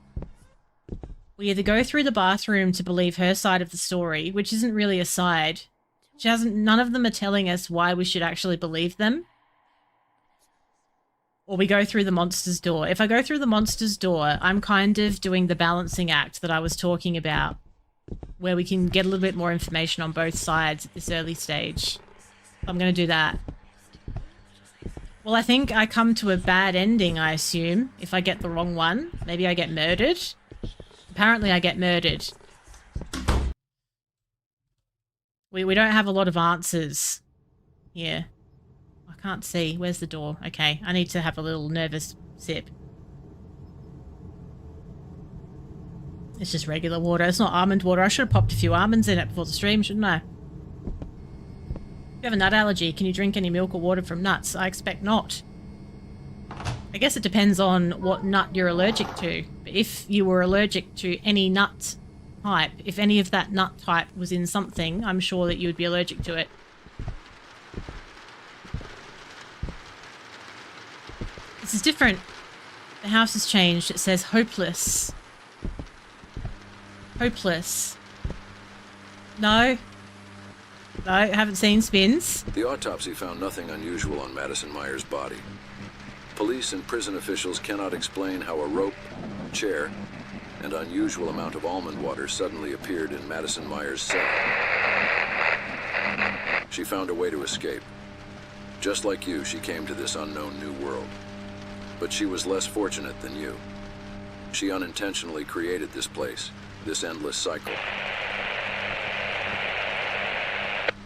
We either go through the bathroom to believe her side of the story, which isn't really a side. None of them are telling us why we should actually believe them. Or we go through the monster's door. If I go through the monster's door, I'm kind of doing the balancing act that I was talking about, where we can get a little bit more information on both sides at this early stage. I'm going to do that. Well, I think I come to a bad ending, I assume, if I get the wrong one. Maybe I get murdered. Apparently I get murdered. We don't have a lot of answers here. I can't see. Where's the door? Okay, I need to have a little nervous sip. It's just regular water. It's not almond water. I should have popped a few almonds in it before the stream, shouldn't I? If you have a nut allergy, can you drink any milk or water from nuts? I expect not. I guess it depends on what nut you're allergic to. But if you were allergic to any nut type, if any of that nut type was in something, I'm sure that you would be allergic to it. This is different. The house has changed. It says hopeless. Hopeless. No. No, I haven't seen spins. The autopsy found nothing unusual on Madison Myers' body. Police and prison officials cannot explain how a rope, chair, and unusual amount of almond water suddenly appeared in Madison Myers' cell. She found a way to escape. Just like you, she came to this unknown new world. But she was less fortunate than you. She unintentionally created this place, this endless cycle.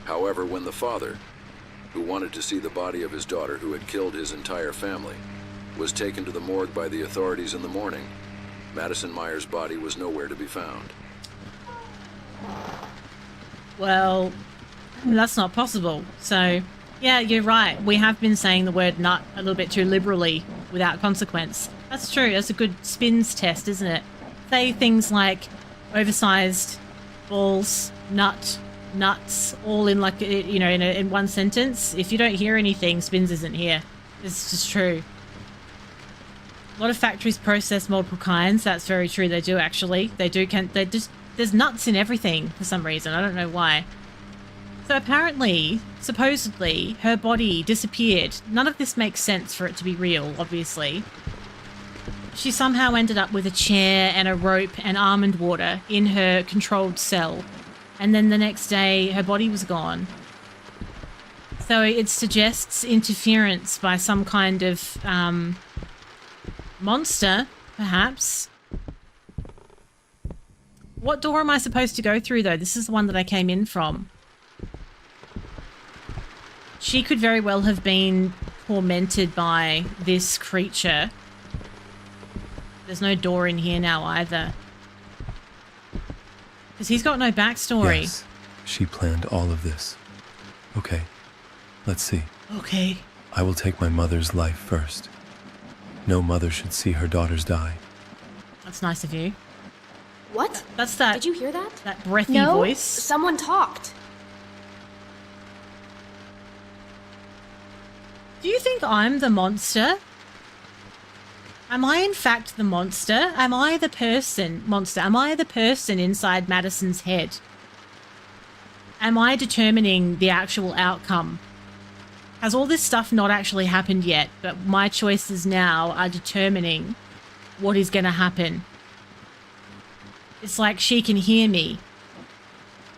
However, when the father, who wanted to see the body of his daughter who had killed his entire family, was taken to the morgue by the authorities in the morning, Madison Myers' body was nowhere to be found. Well, that's not possible. So, yeah, you're right. We have been saying the word nut a little bit too liberally without consequence. That's true. That's a good spins test, isn't it? Say things like oversized balls, nut, nuts, all in like, you know, in one sentence. If you don't hear anything, spins isn't here. It's just true. A lot of factories process multiple kinds. That's very true. They do actually. There's nuts in everything for some reason. I don't know why. So apparently, supposedly, her body disappeared. None of this makes sense for it to be real, obviously. She somehow ended up with a chair and a rope and almond water in her controlled cell. And then the next day, her body was gone. So it suggests interference by some kind of Monster, perhaps. What door am I supposed to go through, though? This is the one that I came in from. She could very well have been tormented by this creature. There's no door in here now either. Because he's got no backstory. Yes, she planned all of this. Okay, let's see. Okay. I will take my mother's life first. No mother should see her daughters die. That's nice of you. What? That's that. Did you hear that? That breathy No. voice. Someone talked. Do you think I'm the monster? Am I in fact the monster? Am I the person, monster? Am I the person inside Madison's head? Am I determining the actual outcome? Has all this stuff not actually happened yet, but my choices now are determining what is going to happen? It's like she can hear me,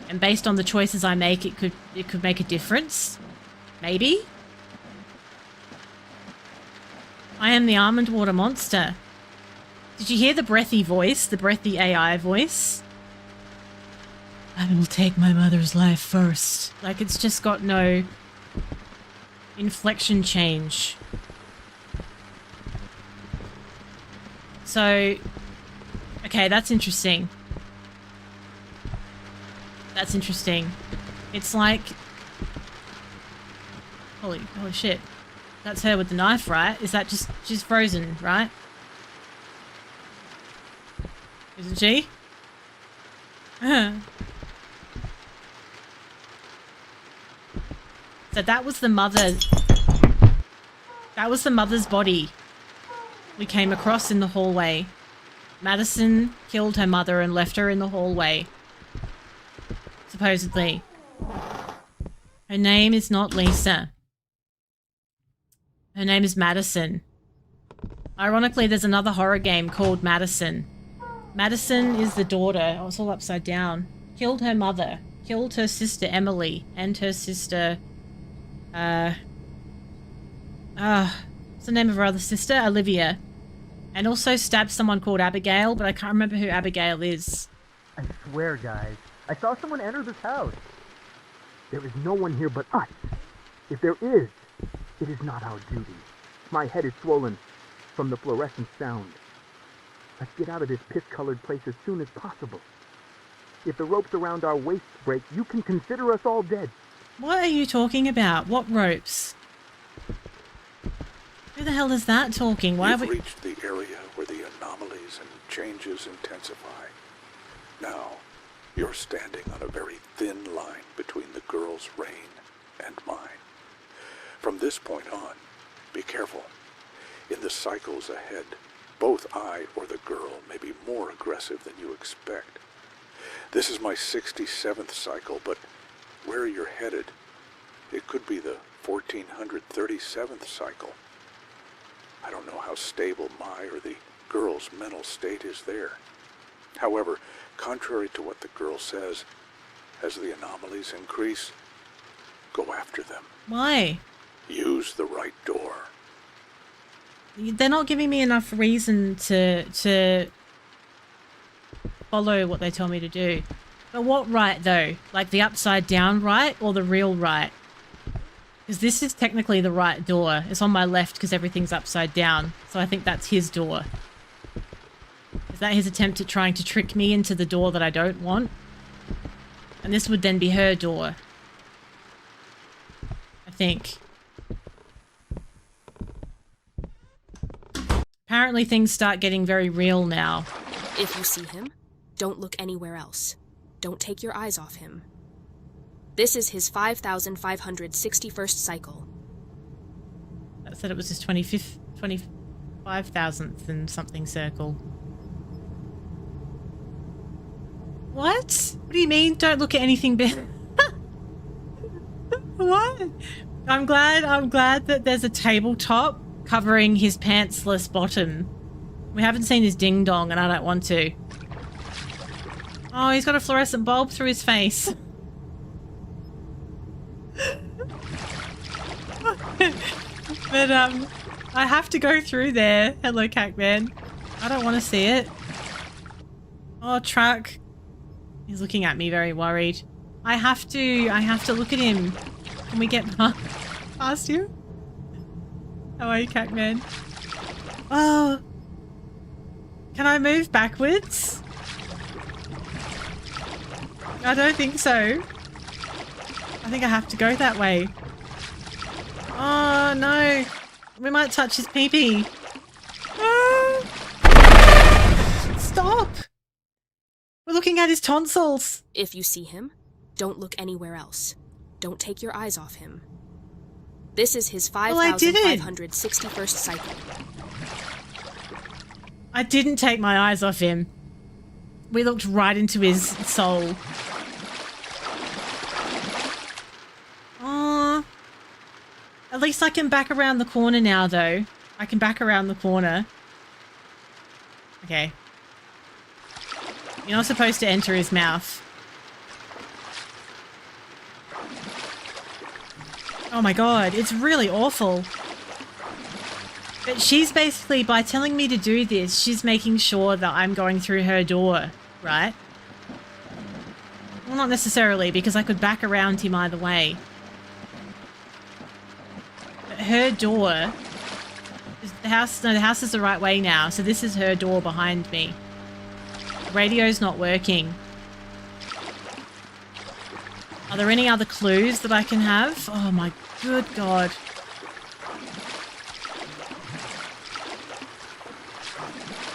and based on the choices I make, it could make a difference. Maybe. I am the almond water monster. Did you hear the breathy voice, the breathy AI voice? I will take my mother's life first. Like, it's just got no inflection change. So, okay, that's interesting. That's interesting. It's like, holy shit. That's her with the knife, right? Is that just, she's frozen, right? Isn't she? So that was the mother. That was the mother's body we came across in the hallway. Madison killed her mother and left her in the hallway. Supposedly. Her name is not Lisa. Her name is Madison. Ironically, there's another horror game called Madison. Madison is the daughter. Oh, it's all upside down. Killed her mother. Killed her sister Emily and her sister... what's the name of her other sister? Olivia. And also stabbed someone called Abigail, but I can't remember who Abigail is. I swear, guys, I saw someone enter this house. There is no one here but us. If there is, it is not our duty. My head is swollen from the fluorescent sound. Let's get out of this piss-colored place as soon as possible. If the ropes around our waists break, you can consider us all dead. What are you talking about? What ropes? Who the hell is that talking? Why have We've we... reached the area where the anomalies and changes intensify. Now, you're standing on a very thin line between the girl's reign and mine. From this point on, be careful. In the cycles ahead, both I or the girl may be more aggressive than you expect. This is my 67th cycle, but where you're headed, it could be the 1437th cycle. I don't know how stable my or the girl's mental state is there. However, contrary to what the girl says, as the anomalies increase, go after them. Why? Use the right door. They're not giving me enough reason to follow what they tell me to do. But what right, though? Like the upside down right or the real right? Because this is technically the right door. It's on my left because everything's upside down. So I think that's his door. Is that his attempt at trying to trick me into the door that I don't want? And this would then be her door. I think. Apparently things start getting very real now. If you see him, don't look anywhere else. Don't take your eyes off him. This is his 5,561st cycle. That said it was his 25,000th and something circle. What? What do you mean? Don't look at anything better. What? I'm glad that there's a tabletop covering his pantsless bottom. We haven't seen his ding dong and I don't want to. Oh, he's got a fluorescent bulb through his face. But I have to go through there. Hello, Cacman. I don't want to see it. Oh, truck. He's looking at me very worried. I have to look at him. Can we get past you? How are you, Cacman? Oh. Can I move backwards? I don't think so. I think I have to go that way. Oh, no. We might touch his pee-pee. Ah. Stop! We're looking at his tonsils. If you see him, don't look anywhere else. Don't take your eyes off him. This is his 5,561st cycle. I didn't take my eyes off him. We looked right into his soul. Aww. At least I can back around the corner now, though. I can back around the corner. Okay. You're not supposed to enter his mouth. Oh my god, it's really awful. But she's basically, by telling me to do this, she's making sure that I'm going through her door, right? Well, not necessarily, because I could back around him either way. But her door... The house is the right way now, so this is her door behind me. The radio's not working. Are there any other clues that I can have? Oh my good god.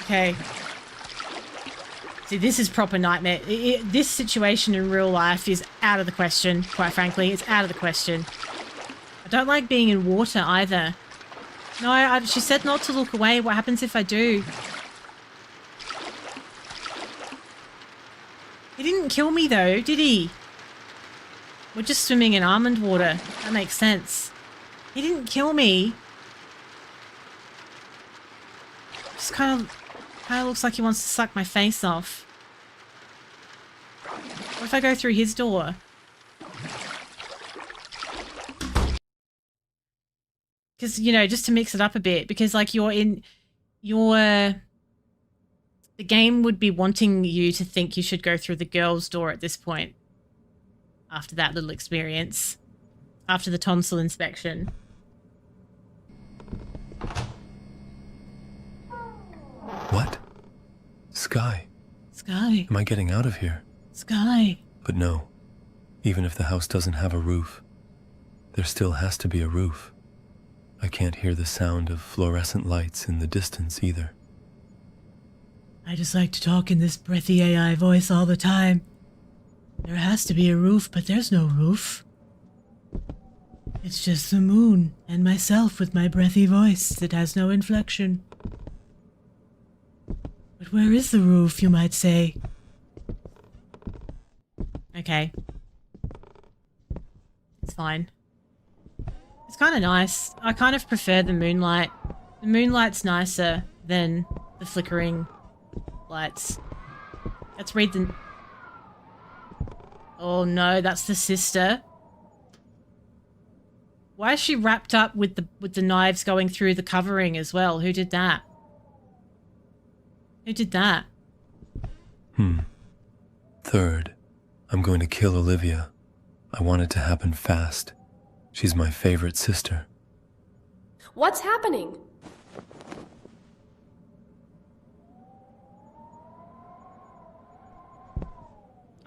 Okay. See, this is proper nightmare. This situation in real life is out of the question, quite frankly. It's out of the question. I don't like being in water either. No, she said not to look away. What happens if I do? He didn't kill me though, did he? We're just swimming in almond water. That makes sense. He didn't kill me. Just kind of looks like he wants to suck my face off. What if I go through his door? Because, you know, just to mix it up a bit, because like the game would be wanting you to think you should go through the girl's door at this point. After that little experience. After the tonsil inspection. What? Sky. Sky. Am I getting out of here? Sky. But no. Even if the house doesn't have a roof, there still has to be a roof. I can't hear the sound of fluorescent lights in the distance either. I just like to talk in this breathy AI voice all the time. There has to be a roof, but there's no roof. It's just the moon and myself with my breathy voice that has no inflection. But where is the roof, you might say? Okay. It's fine. It's kind of nice. I kind of prefer the moonlight. The moonlight's nicer than the flickering lights. Let's read the... Oh no, that's the sister. Why is she wrapped up with the knives going through the covering as well? Who did that? Who did that? Third, I'm going to kill Olivia. I want it to happen fast. She's my favorite sister. What's happening?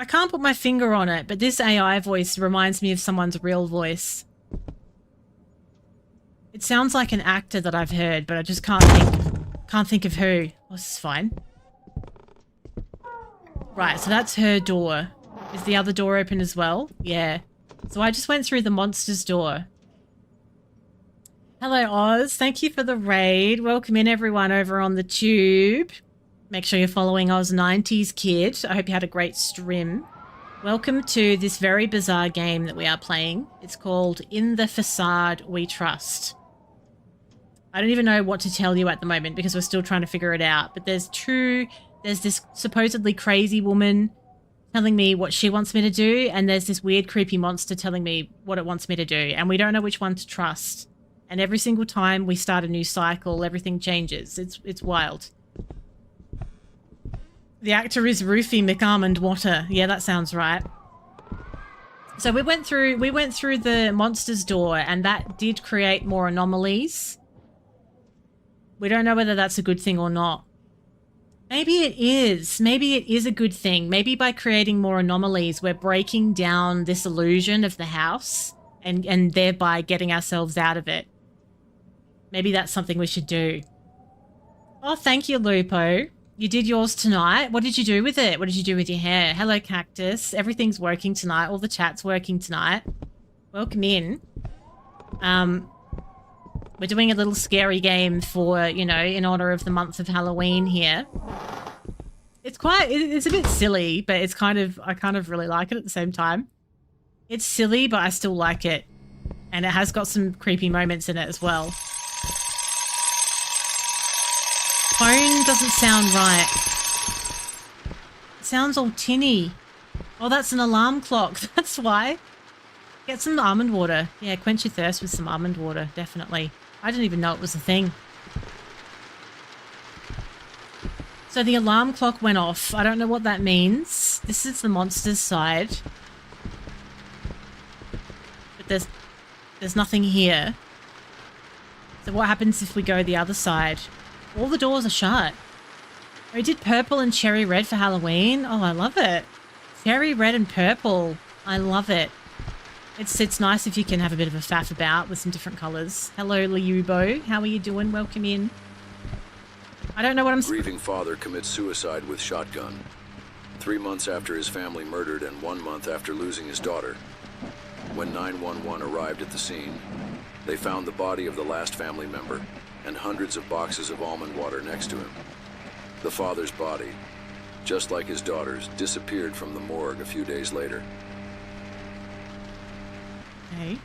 I can't put my finger on it, but this AI voice reminds me of someone's real voice. It sounds like an actor that I've heard, but I just can't think of who. Well, this is fine. Right, so that's her door. Is the other door open as well? Yeah. So I just went through the monster's door. Hello, Oz. Thank you for the raid. Welcome in, everyone, over on the tube. Make sure you're following Oz 90s Kid. I hope you had a great stream. Welcome to this very bizarre game that we are playing. It's called In the Facade We Trust. I don't even know what to tell you at the moment because we're still trying to figure it out. But there's this supposedly crazy woman telling me what she wants me to do, and there's this weird creepy monster telling me what it wants me to do, and we don't know which one to trust. And every single time we start a new cycle, everything changes. It's wild. The actor is Rufy McAlmond Water. Yeah, that sounds right. So we went through the monster's door, and that did create more anomalies. We don't know whether that's a good thing or not. Maybe it is. Maybe it is a good thing. Maybe by creating more anomalies, we're breaking down this illusion of the house and thereby getting ourselves out of it. Maybe that's something we should do. Oh, thank you, Lupo. You did yours tonight. What did you do with it? What did you do with your hair? Hello, Cactus. Everything's working tonight. All the chat's working tonight. Welcome in. We're doing a little scary game for, you know, in honor of the month of Halloween here. It's a bit silly, but I kind of really like it at the same time. It's silly, but I still like it. And it has got some creepy moments in it as well. Phone doesn't sound right. It sounds all tinny. Oh, that's an alarm clock. That's why. Get some almond water. Yeah, quench your thirst with some almond water, definitely. I didn't even know it was a thing. So the alarm clock went off. I don't know what that means. This is the monster's side. But there's nothing here. So what happens if we go the other side? All the doors are shut. We did purple and cherry red for Halloween. Oh, I love it. Cherry red and purple. I love it. It's nice if you can have a bit of a faff about with some different colours. Hello, Liubo. How are you doing? Welcome in. I don't know what I'm... Grieving father commits suicide with shotgun. 3 months after his family murdered and 1 month after losing his daughter. When 911 arrived at the scene, they found the body of the last family member and hundreds of boxes of almond water next to him. The father's body, just like his daughter's, disappeared from the morgue a few days later. Okay.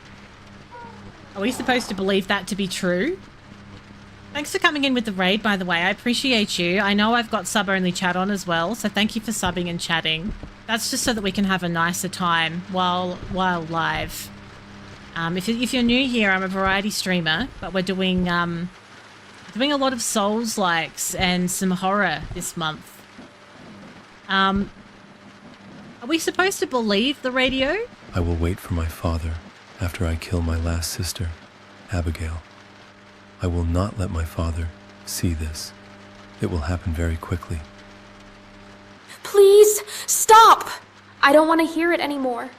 Are we supposed to believe that to be true? Thanks for coming in with the raid, by the way. I appreciate you. I know I've got sub-only chat on as well, so thank you for subbing and chatting. That's just so that we can have a nicer time while live. If you're new here, I'm a variety streamer, but we're doing a lot of Souls-likes and some horror this month. Are we supposed to believe the radio? I will wait for my father after I kill my last sister, Abigail. I will not let my father see this. It will happen very quickly. Please, stop! I don't want to hear it anymore.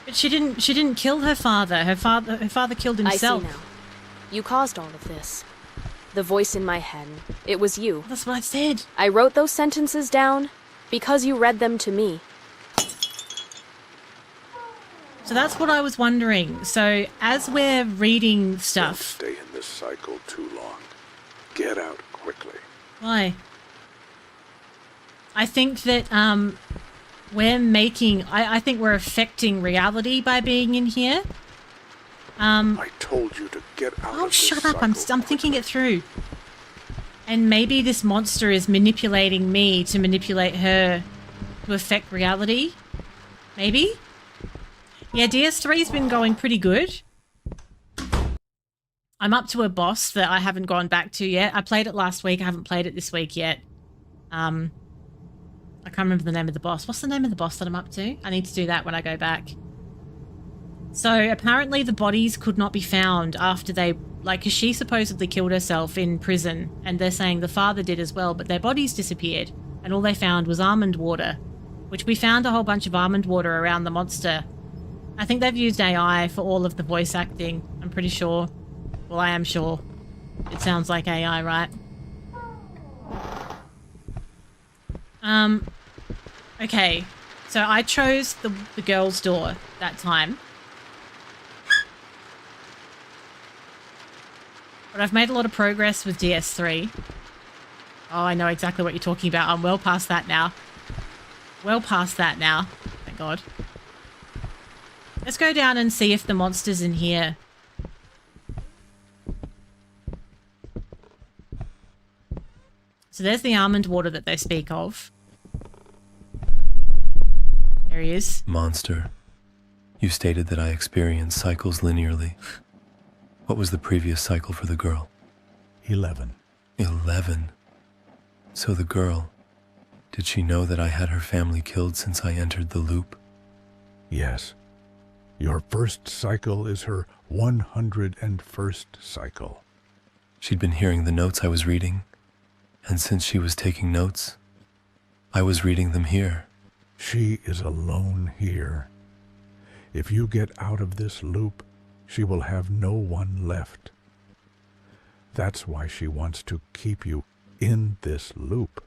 But she didn't kill her father. Her father killed himself. I see now. You caused all of this. The voice in my head. It was you. That's what I said. I wrote those sentences down because you read them to me. So that's what I was wondering. So as we're reading stuff... Don't stay in this cycle too long. Get out quickly. Why? I think that we're making... I think we're affecting reality by being in here. I told you to get out of this shut up. cycle I'm thinking it through. And maybe this monster is manipulating me to manipulate her to affect reality. Maybe? Yeah, DS3's been going pretty good. I'm up to a boss that I haven't gone back to yet. I played it last week. I haven't played it this week yet. I can't remember the name of the boss. What's the name of the boss that I'm up to? I need to do that when I go back. So apparently the bodies could not be found after they... Like, because she supposedly killed herself in prison, and they're saying the father did as well, but their bodies disappeared, and all they found was almond water, which we found a whole bunch of almond water around the monster. I think they've used AI for all of the voice acting, I'm pretty sure. Well, I am sure. It sounds like AI, right? Okay. So I chose the girl's door that time. But I've made a lot of progress with DS3. Oh, I know exactly what you're talking about. I'm well past that now. Well past that now. Thank God. Let's go down and see if the monster's in here. So there's the almond water that they speak of. There he is. Monster, You stated that I experience cycles linearly. What was the previous cycle for the girl? 11. 11. So the girl, did she know that I had her family killed since I entered the loop? Yes. Your first cycle is her 101st cycle. She'd been hearing the notes I was reading, and since she was taking notes, I was reading them here. She is alone here. If you get out of this loop, she will have no one left. That's why she wants to keep you in this loop.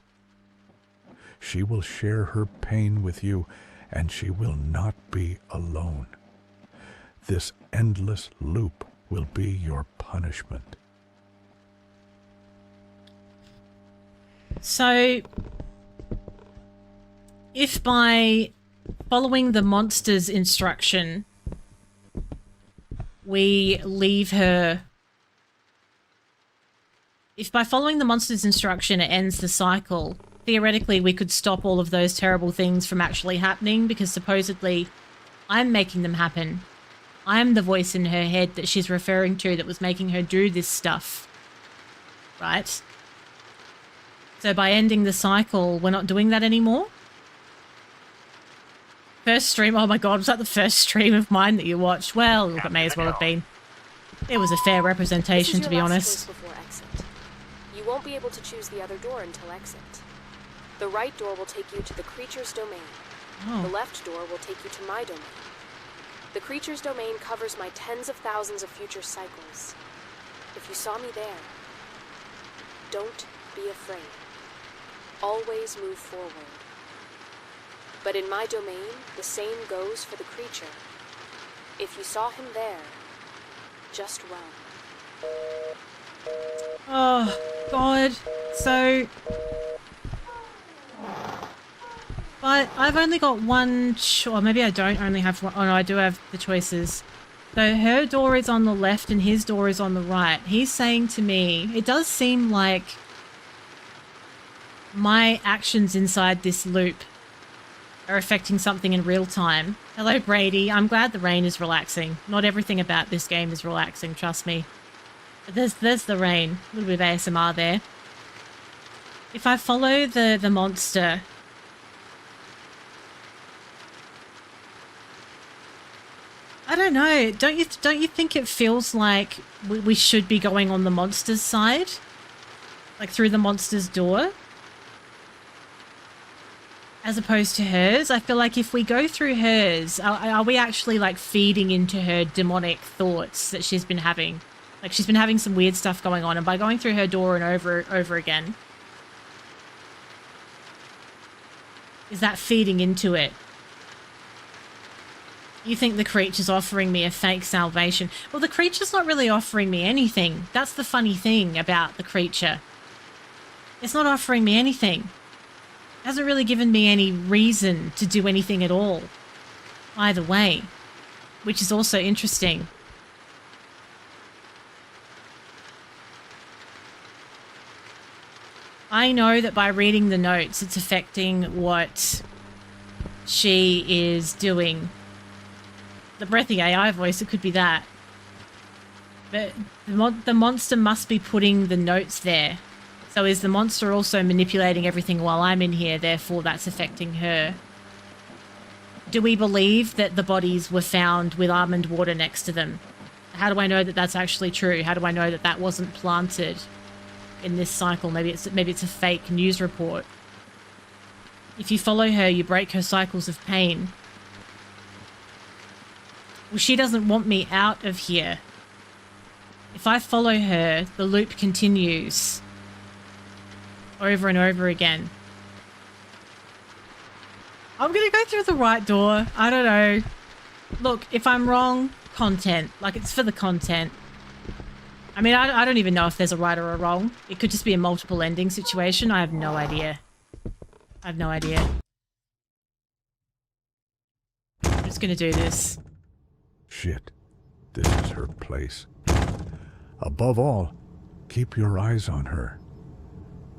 She will share her pain with you, and she will not be alone. This endless loop will be your punishment. So, if by following the monster's instruction, we leave her... If by following the monster's instruction it ends the cycle, theoretically we could stop all of those terrible things from actually happening, because supposedly I'm making them happen. I'm the voice in her head that she's referring to that was making her do this stuff. Right? So by ending the cycle, we're not doing that anymore? First stream, oh my god, was that the first stream of mine that you watched? Well, look, it may as well have been. It was a fair representation, to be honest. Before exit. You won't be able to choose the other door until exit. The right door will take you to the creature's domain. Oh. The left door will take you to my domain. The creature's domain covers my tens of thousands of future cycles. If you saw me there, don't be afraid. Always move forward. But in my domain, the same goes for the creature. If you saw him there, just run. Oh, God. So... But I've only got one or maybe I don't only have one. Oh, no, I do have the choices. So her door is on the left and his door is on the right. He's saying to me, it does seem like my actions inside this loop are affecting something in real time. Hello, Brady. I'm glad the rain is relaxing. Not everything about this game is relaxing, trust me. But there's the rain. A little bit of ASMR there. If I follow the monster... I don't know. Don't you think it feels like we should be going on the monster's side? Like through the monster's door? As opposed to hers? I feel like if we go through hers, are we actually like feeding into her demonic thoughts that she's been having? Like she's been having some weird stuff going on, and by going through her door and over again, is that feeding into it? You think the creature's offering me a fake salvation? Well, the creature's not really offering me anything. That's the funny thing about the creature. It's not offering me anything. It hasn't really given me any reason to do anything at all. Either way. Which is also interesting. I know that by reading the notes, it's affecting what she is doing. The breathy AI voice, it could be that. But the monster must be putting the notes there. So is the monster also manipulating everything while I'm in here, therefore that's affecting her? Do we believe that the bodies were found with almond water next to them? How do I know that that's actually true? How do I know that that wasn't planted in this cycle? Maybe it's a fake news report. If you follow her, you break her cycles of pain. Well, she doesn't want me out of here. If I follow her, the loop continues. Over and over again. I'm gonna go through the right door. I don't know. Look, if I'm wrong, content. Like, it's for the content. I mean, I don't even know if there's a right or a wrong. It could just be a multiple ending situation. I have no idea. I have no idea. I'm just gonna do this. Shit. This is her place. Above all, keep your eyes on her.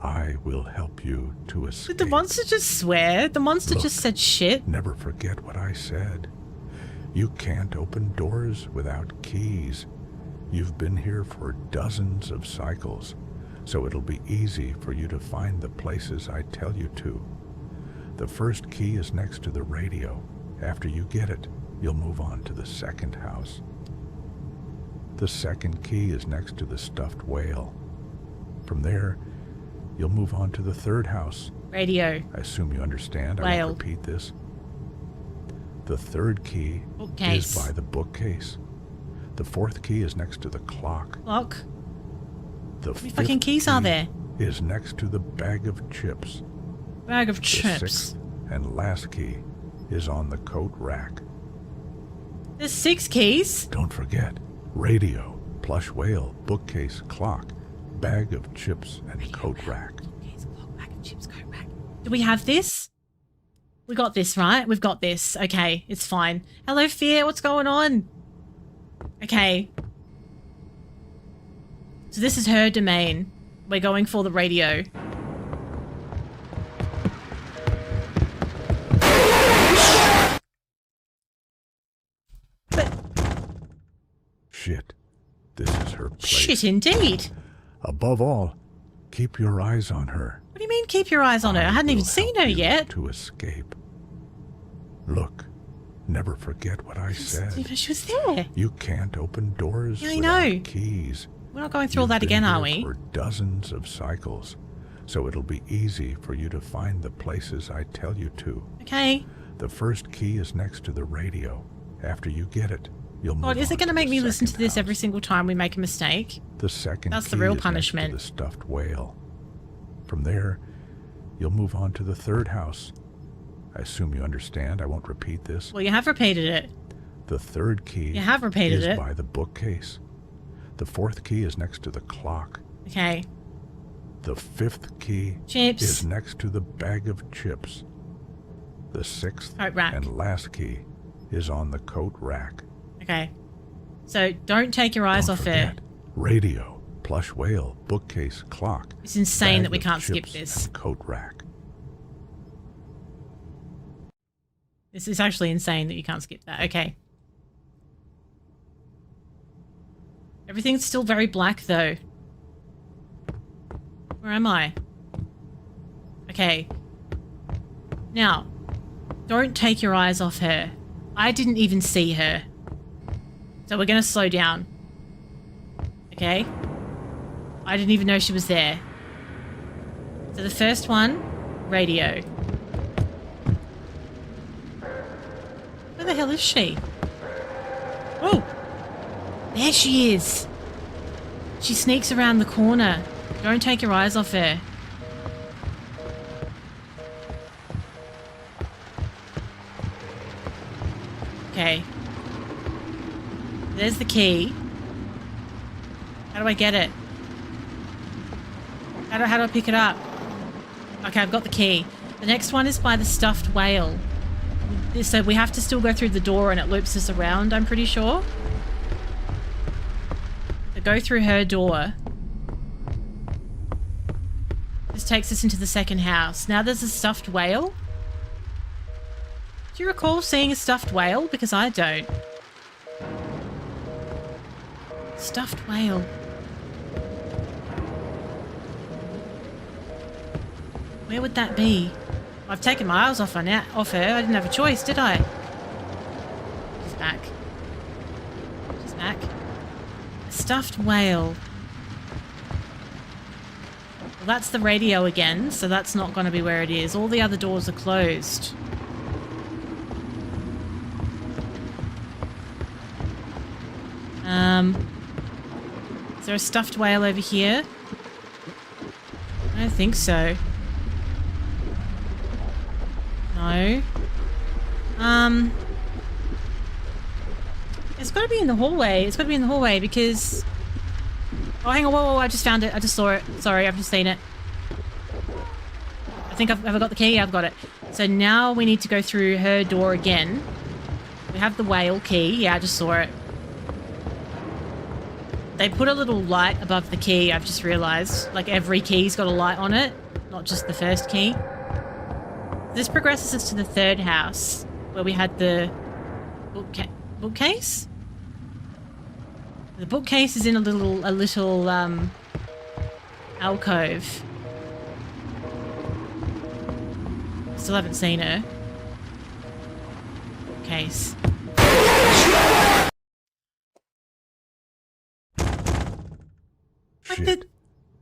I will help you to escape. Did the monster just swear? The monster Look, just said shit. Never forget what I said. You can't open doors without keys. You've been here for dozens of cycles, so it'll be easy for you to find the places I tell you to. The first key is next to the radio. After you get it, you'll move on to the second house. The second key is next to the stuffed whale. From there, you'll move on to the third house. Radio. I assume you understand. I Whale. won't repeat this. The third key Bookcase. is by the bookcase. The fourth key is next to the clock. Clock. The How many fifth fucking keys are there? is next to the bag of chips. Bag of The chips. sixth and last key is on the coat rack. There's 6 keys. Don't forget, radio, plush whale, bookcase, clock, bag of chips, and coat rack. Bookcase, clock, bag of chips, coat rack. Do we have this? We got this, right? We've got this. Okay, it's fine. Hello, Fear. What's going on? Okay. So this is her domain. We're going for the radio. Shit, this is her place. Shit, indeed. Above all, keep your eyes on her. What do you mean keep your eyes on her? I hadn't even will seen help her you yet. To escape. Look, never forget what I I didn't said. even know she was there. You can't open doors Yeah, I without know. keys. We're not going through all You've that been again, here are we? For dozens of cycles, so it'll be easy for you to find the places I tell you to. Okay. The first key is next to the radio. After you get it, you'll move God, is on it going to to make the me listen to second this every house. single time we make a mistake? The second That's the key real is next to punishment. the stuffed whale. From there, you'll move on to the third house. I assume you understand. I won't repeat this. Well, you have repeated it. The third key You have repeated is it. by the bookcase. The fourth key is next to the clock. Okay. The fifth key Chips. is next to the bag of chips. The sixth Coat rack. and last key is on the coat rack. Okay. So don't take your eyes Don't off her. forget, radio, plush whale, bookcase, clock. It's insane bag that we of can't skip chips, this. and coat rack. This is actually insane that you can't skip that. Okay. Everything's still very black, though. Where am I? Okay. Now, don't take your eyes off her. I didn't even see her. So we're going to slow down. Okay? I didn't even know she was there. So the first one, radio. Where the hell is she? Oh! There she is! She sneaks around the corner. Don't take your eyes off her. Okay. There's the key. How do I get it? How do I pick it up? Okay, I've got the key. The next one is by the stuffed whale. So we have to still go through the door and it loops us around, I'm pretty sure. So go through her door. This takes us into the second house. Now there's a stuffed whale. Do you recall seeing a stuffed whale? Because I don't. Stuffed whale. Where would that be? I've taken my eyes off her now. Off her. I didn't have a choice, did I? She's back. She's back. A stuffed whale. Well, that's the radio again, so that's not going to be where it is. All the other doors are closed. Is there a stuffed whale over here? I don't think so. No. It's got to be in the hallway. It's got to be in the hallway because... Oh, hang on. Whoa, I just found it. I just saw it. Sorry, I've just seen it. I think have I got the key? Yeah, I've got it. So now we need to go through her door again. We have the whale key. Yeah, I just saw it. They put a little light above the key, I've just realised. Like every key's got a light on it, not just the first key. This progresses us to the third house, where we had the bookcase? The bookcase is in a little alcove. Still haven't seen her. Bookcase. Shit.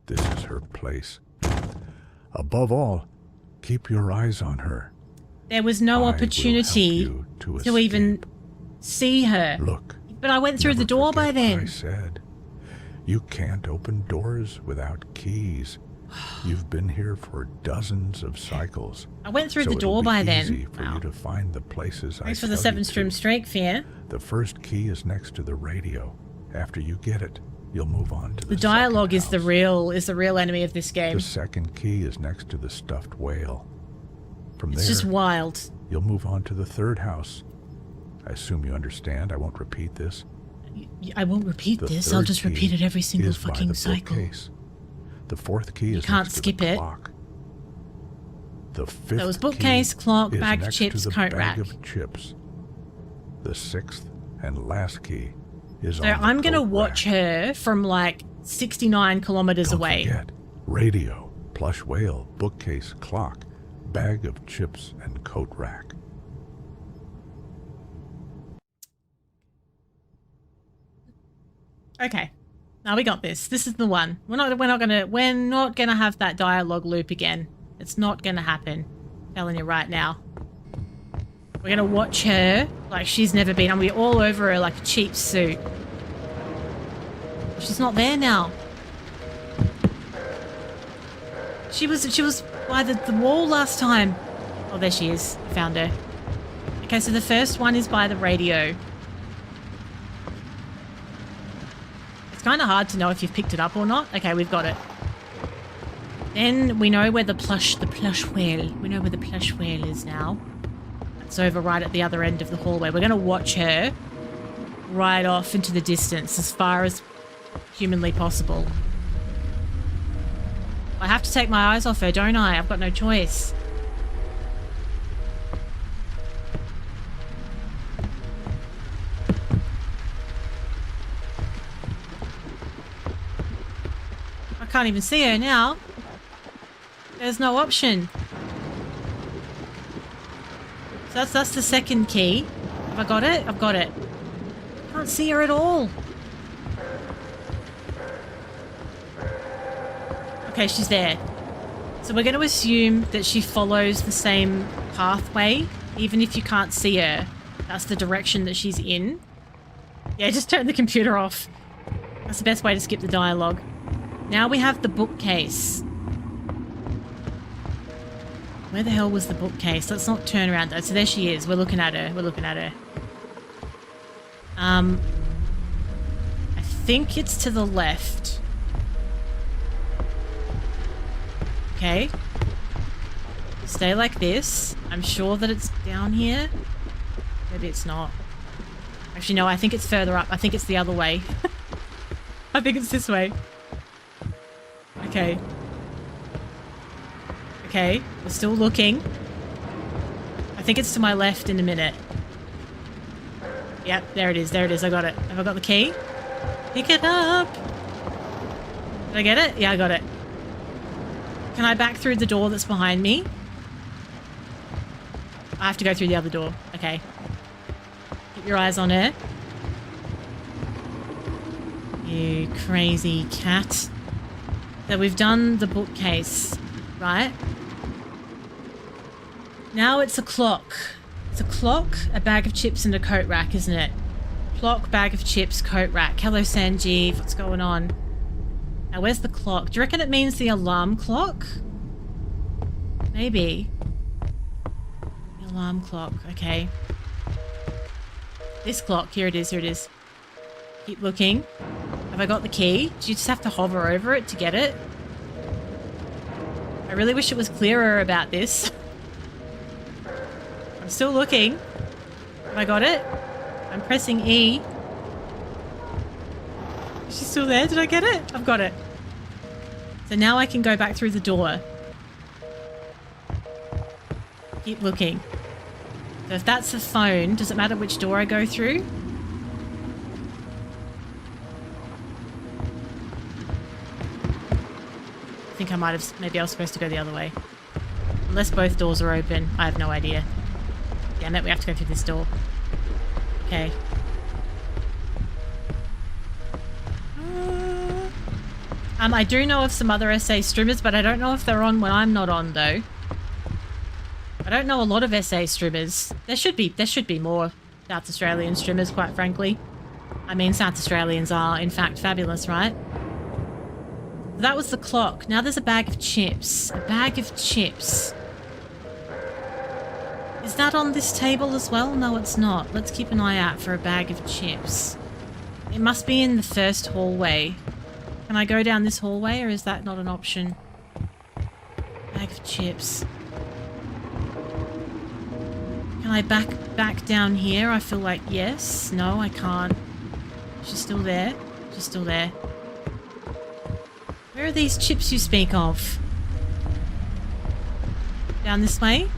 This is her place. Above all, keep your eyes on her. There was no opportunity to even see her. Look. But I went through the door by then. I said, you can't open doors without keys. You've been here for dozens of cycles. I went through the door by then. Easy for you to find the places Thanks for the 7-string streak, Fear. The first key is next to the radio. After you get it, you'll move on to the dialogue is the real enemy of this game. The second key is next to the stuffed whale. From there, it's just wild. You'll move on to the third house. I assume you understand. I won't repeat this. I won't repeat this. I'll just repeat it every single fucking cycle. Bookcase. The fourth key is you can't skip it. Clock. The fifth that was bookcase, clock, bag of chips, coat rack. Bag of chips. The sixth and last key is so on the I'm gonna watch rack. her from like 69 kilometers away. Don't forget, radio, plush whale, bookcase, clock, bag of chips, and coat rack. Okay. Now we got this. This is the one. We're not gonna have that dialogue loop again. It's not gonna happen. I'm telling you right now. We're gonna watch her like she's never been. I'm gonna be all over her like a cheap suit. She's not there now. She was by the wall last time. Oh, there she is. Found her. Okay, so the first one is by the radio. It's kind of hard to know if you've picked it up or not. Okay, we've got it. Then we know where the plush whale. We know where the plush whale is now. It's over right at the other end of the hallway. We're going to watch her right off into the distance as far as humanly possible. I have to take my eyes off her, don't I? I've got no choice. I can't even see her now. There's no option. So that's the second key. Have I got it? I've got it. Can't see her at all. Okay, she's there. So we're going to assume that she follows the same pathway, even if you can't see her. That's the direction that she's in. Yeah, just turn the computer off. That's the best way to skip the dialogue. Now we have the bookcase. Where the hell was the bookcase? Let's not turn around. So there she is. We're looking at her. We're looking at her. I think it's to the left. Okay. Stay like this. I'm sure that it's down here. Maybe it's not. Actually, no, I think it's further up. I think it's the other way. I think it's this way. Okay. Okay, we're still looking. I think it's to my left in a minute. Yep, there it is. There it is. I got it. Have I got the key? Pick it up. Did I get it? Yeah, I got it. Can I back through the door that's behind me? I have to go through the other door. Okay. Keep your eyes on her. You crazy cat. So we've done the bookcase, right? Now it's a clock. It's a clock, a bag of chips, and a coat rack, isn't it? Clock, bag of chips, coat rack. Hello, Sanjeev. What's going on? Now, where's the clock? Do you reckon it means the alarm clock? Maybe. The alarm clock. Okay. This clock. Here it is. Here it is. Keep looking. Have I got the key? Do you just have to hover over it to get it? I really wish it was clearer about this. I'm still looking. Have I got it? I'm pressing E. Is she still there? Did I get it? I've got it. So now I can go back through the door. Keep looking. So if that's the phone, does it matter which door I go through? think I might have... Maybe I was supposed to go the other way. Unless both doors are open. I have no idea. Damn it, we have to go through this door. Okay. I do know of some other SA streamers, but I don't know if they're on when I'm not on, though. I don't know a lot of SA streamers. There should be more South Australian streamers, quite frankly. I mean, South Australians are, in fact, fabulous, right? That was the clock. Now there's a bag of chips. A bag of chips. Is that on this table as well? No, it's not. Let's keep an eye out for a bag of chips. It must be in the first hallway. Can I go down this hallway, or is that not an option? Bag of chips. Can I back down here? I feel like yes. No, I can't. She's still there. She's still there. Where are these chips you speak of? Down this way?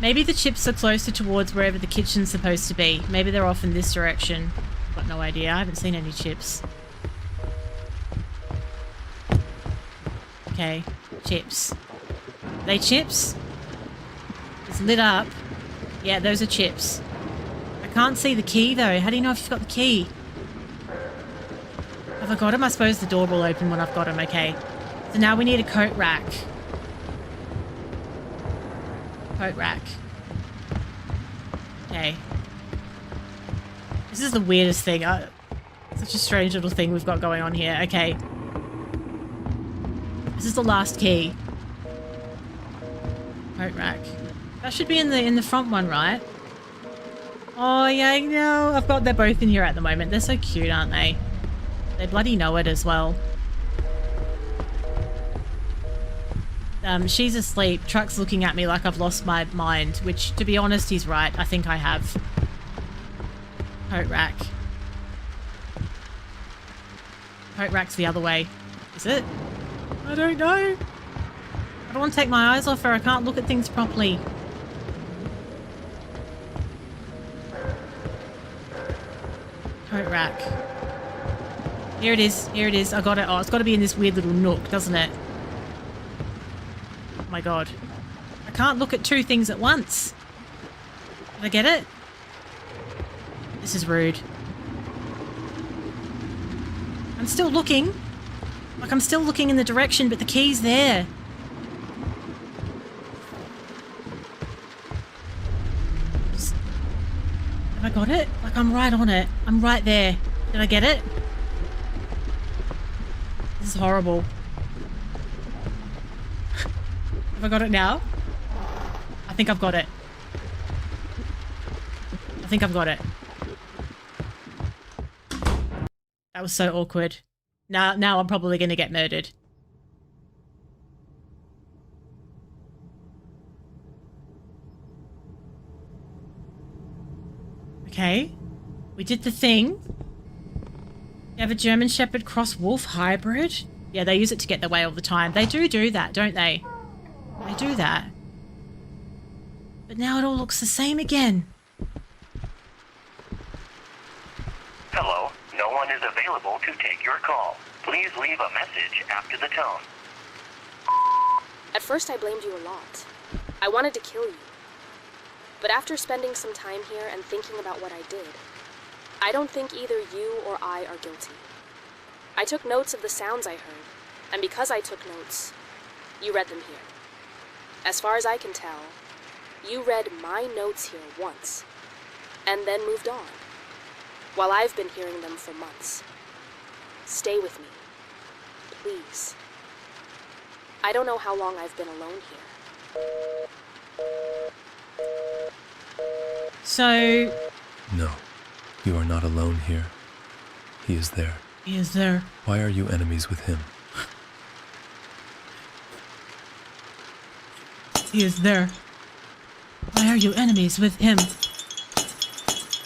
Maybe the chips are closer towards wherever the kitchen's supposed to be. Maybe they're off in this direction. Got no idea. I haven't seen any chips. Okay. Chips. Are they chips? It's lit up. Yeah, those are chips. I can't see the key though. How do you know if you've got the key? Have I got him? I suppose the door will open when I've got him. Okay. So now we need a coat rack. Coat rack. Okay. This is the weirdest thing. Such a strange little thing we've got going on here. Okay. This is the last key. Coat rack. That should be in the front one, right? Oh yeah, I know. They're both in here at the moment. They're so cute, aren't they? They bloody know it as well. She's asleep. Truck's looking at me like I've lost my mind, which, to be honest, he's right. I think I have. Coat rack. Coat rack's the other way. Is it? I don't know. I don't want to take my eyes off her. I can't look at things properly. Coat rack. Here it is. Here it is. I got it. Oh, it's got to be in this weird little nook, doesn't it? Oh my god. I can't look at two things at once. Did I get it? This is rude. I'm still looking. Like, I'm still looking in the direction, but the key's there. Have I got it? Like, I'm right on it. I'm right there. Did I get it? This is horrible. Have I got it now? I think I've got it. I think I've got it. That was so awkward. Now I'm probably going to get murdered. Okay. We did the thing. You have a German Shepherd Cross Wolf hybrid? Yeah, they use it to get their way all the time. They do that, don't they? They do that. But now it all looks the same again. Hello, no one is available to take your call. Please leave a message after the tone. At first I blamed you a lot. I wanted to kill you. But after spending some time here and thinking about what I did, I don't think either you or I are guilty. I took notes of the sounds I heard, and because I took notes, you read them here. As far as I can tell, you read my notes here once, and then moved on, while I've been hearing them for months. Stay with me, please. I don't know how long I've been alone here. So... No, you are not alone here. He is there. He is there. Why are you enemies with him? He is there. Why are you enemies with him?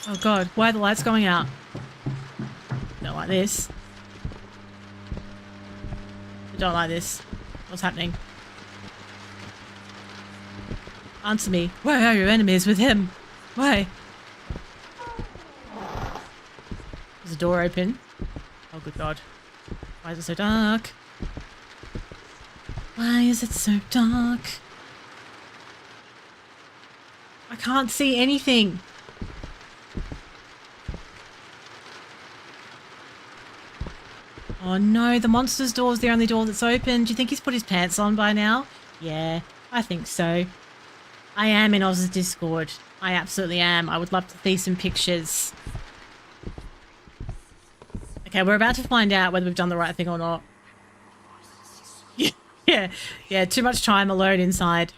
Oh god, why are the lights going out? Don't like this. I don't like this. What's happening? Answer me. Why are you enemies with him? Why? Is the door open? Oh good god. Why is it so dark? Why is it so dark? I can't see anything. Oh no, the monster's door is the only door that's open. Do you think he's put his pants on by now? Yeah, I think so. I am in Oz's Discord. I absolutely am. I would love to see some pictures. Okay, we're about to find out whether we've done the right thing or not. Yeah, too much time alone inside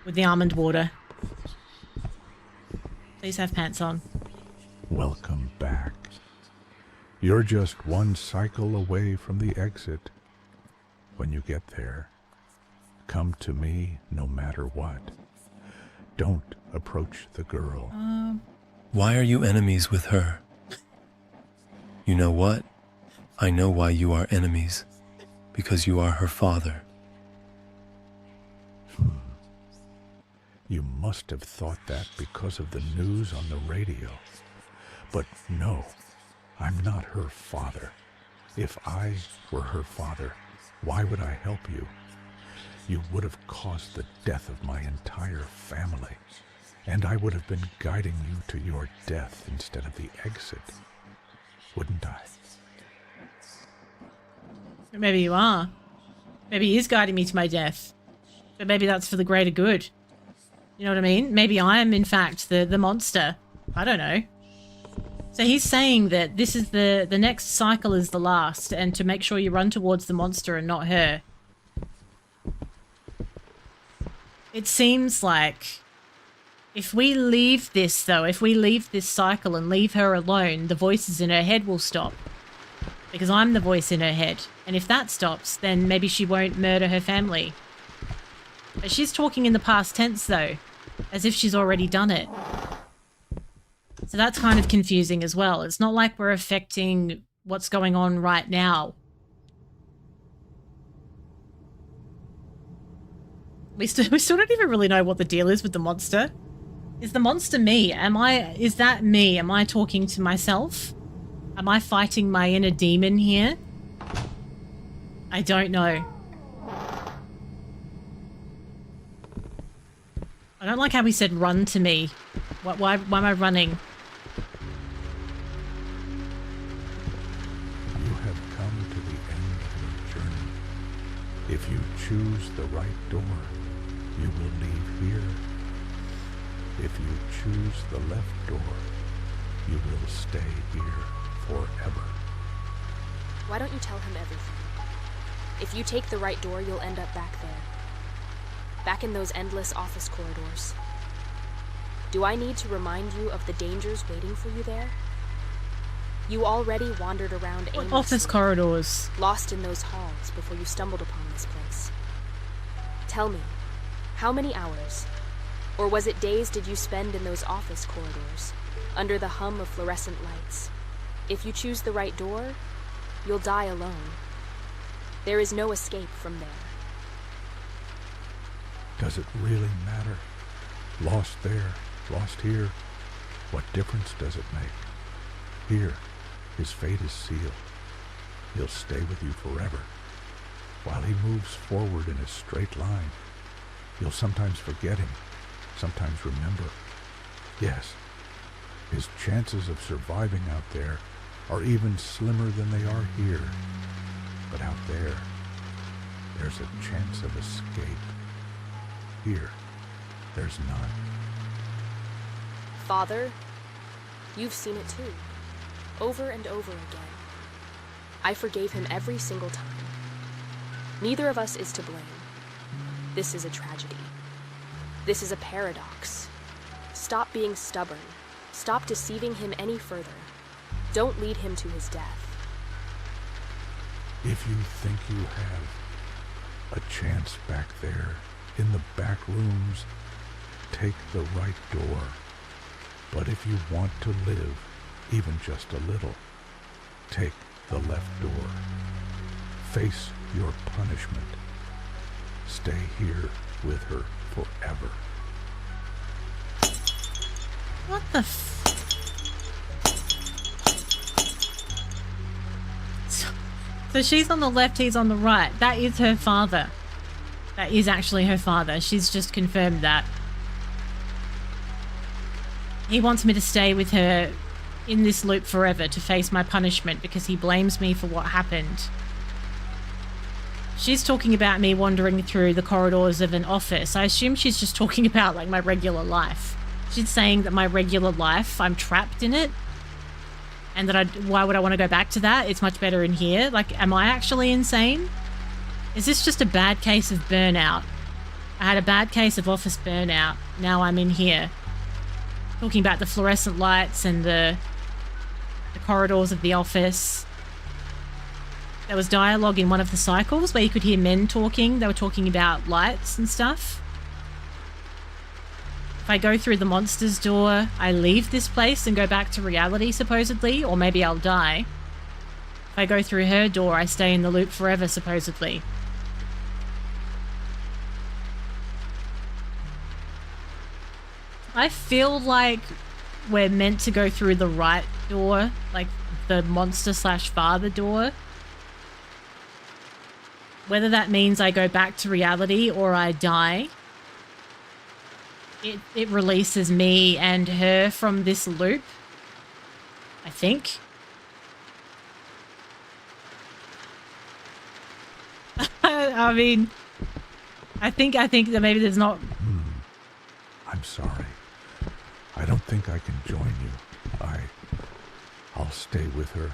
with the almond water. Please have pants on. Welcome back. You're just one cycle away from the exit. When you get there, come to me no matter what. Don't approach the girl. Why are you enemies with her? You know what? I know why you are enemies. Because you are her father. You must have thought that because of the news on the radio. But no, I'm not her father. If I were her father, why would I help you? You would have caused the death of my entire family, and I would have been guiding you to your death instead of the exit. Wouldn't I? Maybe you are. Maybe he is guiding me to my death. But maybe that's for the greater good. You know what I mean? Maybe I am, in fact, the monster. I don't know. So he's saying that this is the next cycle is the last, and to make sure you run towards the monster and not her. It seems like if we leave this, though, if we leave this cycle and leave her alone, the voices in her head will stop. Because I'm the voice in her head. And if that stops, then maybe she won't murder her family. But she's talking in the past tense, though. As if she's already done it. So that's kind of confusing as well. It's not like we're affecting what's going on right now. We still don't even really know what the deal is with the monster. Is the monster me? Is that me? Am I talking to myself? Am I fighting my inner demon here? I don't know. I don't like how he said run to me. Why am I running? You have come to the end of your journey. If you choose the right door, you will leave here. If you choose the left door, you will stay here forever. Why don't you tell him everything? If you take the right door, you'll end up back there. Back in those endless office corridors. Do I need to remind you of the dangers waiting for you there? You already wandered around aimlessly, Office corridors. lost in those halls before you stumbled upon this place. Tell me, how many hours, or was it days did you spend in those office corridors, under the hum of fluorescent lights? If you choose the right door, you'll die alone. There is no escape from there. Does it really matter? Lost there, lost here. What difference does it make? Here, his fate is sealed. He'll stay with you forever. While he moves forward in a straight line, you'll sometimes forget him, sometimes remember. Yes, his chances of surviving out there are even slimmer than they are here. But out there, there's a chance of escape. Here, there's none. Father, you've seen it too. Over and over again. I forgave him every single time. Neither of us is to blame. This is a tragedy. This is a paradox. Stop being stubborn. Stop deceiving him any further. Don't lead him to his death. If you think you have a chance back there, in the back rooms, take the right door. But if you want to live, even just a little, take the left door. Face your punishment. Stay here with her forever. What the So she's on the left, he's on the right. That is her father. That is actually her father. She's just confirmed that. He wants me to stay with her in this loop forever to face my punishment because he blames me for what happened. She's talking about me wandering through the corridors of an office. I assume she's just talking about like my regular life. She's saying that my regular life, I'm trapped in it. And that why would I want to go back to that? It's much better in here. Like, am I actually insane? Is this just a bad case of burnout? I had a bad case of office burnout. Now I'm in here. Talking about the fluorescent lights and the corridors of the office. There was dialogue in one of the cycles where you could hear men talking. They were talking about lights and stuff. If I go through the monster's door, I leave this place and go back to reality, supposedly, or maybe I'll die. If I go through her door, I stay in the loop forever, supposedly. I feel like we're meant to go through the right door, like the monster/father door. Whether that means I go back to reality or I die, it releases me and her from this loop, I think. I mean, I think that maybe there's not... I'm sorry. I don't think I can join you. I'll stay with her.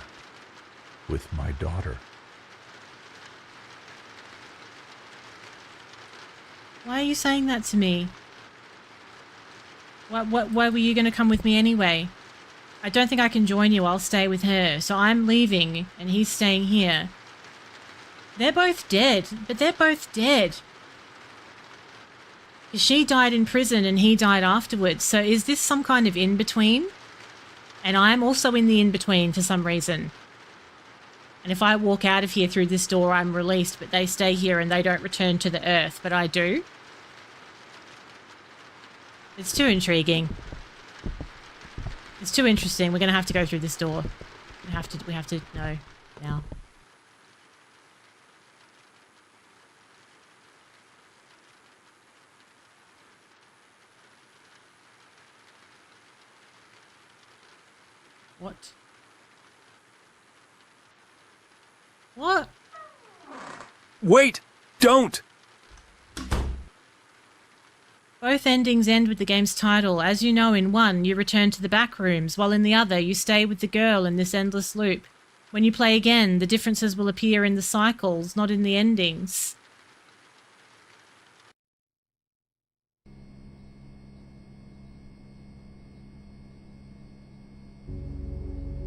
With my daughter. Why are you saying that to me? Why were you going to come with me anyway? I don't think I can join you. I'll stay with her. So I'm leaving and he's staying here. They're both dead, but they're both dead. She died in prison and he died afterwards. So is this some kind of in-between? And I'm also in the in-between for some reason. And if I walk out of here through this door, I'm released, but they stay here and they don't return to the earth, but I do. It's too intriguing. It's too interesting. We're going to have to go through this door. We have to know now. What? What? Wait! Don't! Both endings end with the game's title. As you know, in one, you return to the back rooms, while in the other, you stay with the girl in this endless loop. When you play again, the differences will appear in the cycles, not in the endings.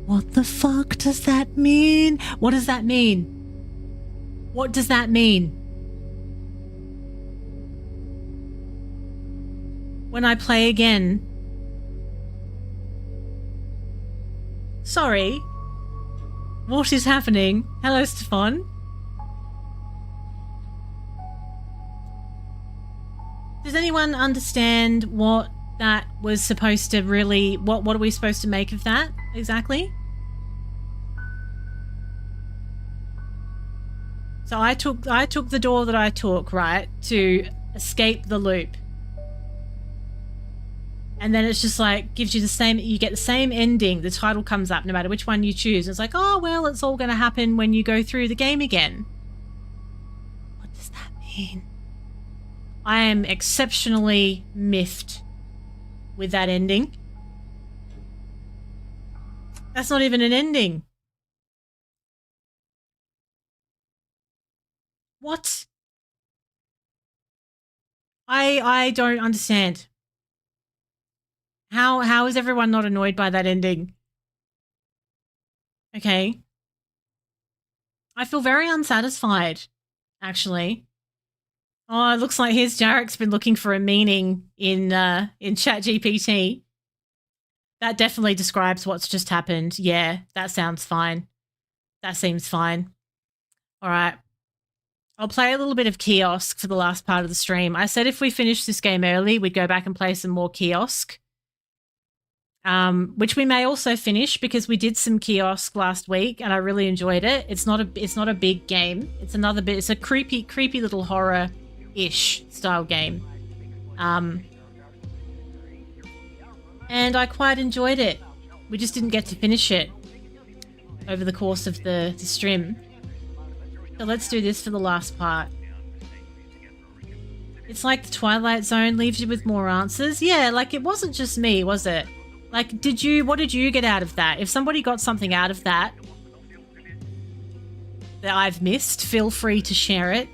What the fuck does that mean? What does that mean? What does that mean? When I play again... Sorry. What is happening? Hello, Stefan. Does anyone understand what that was supposed to really... What are we supposed to make of that, exactly? So I took the door that I took, right, to escape the loop. And then it's just like, gives you the same, you get the same ending. The title comes up no matter which one you choose. It's like, oh, well, it's all going to happen when you go through the game again. What does that mean? I am exceptionally miffed with that ending. That's not even an ending. What? I don't understand. How is everyone not annoyed by that ending? Okay. I feel very unsatisfied, actually. Oh, it looks like here's Jarek's been looking for a meaning in ChatGPT. That definitely describes what's just happened. Yeah, that sounds fine. That seems fine. All right. I'll play a little bit of Kiosk for the last part of the stream. I said if we finish this game early, we'd go back and play some more Kiosk. which we may also finish because we did some kiosk last week and I really enjoyed it. It's not a big game. It's another bit. It's a creepy little horror-ish style game. And I quite enjoyed it. We just didn't get to finish it over the course of the stream. So let's do this for the last part. It's like the Twilight Zone leaves you with more answers. Yeah, like it wasn't just me, was it? Like, what did you get out of that? If somebody got something out of that I've missed, feel free to share it.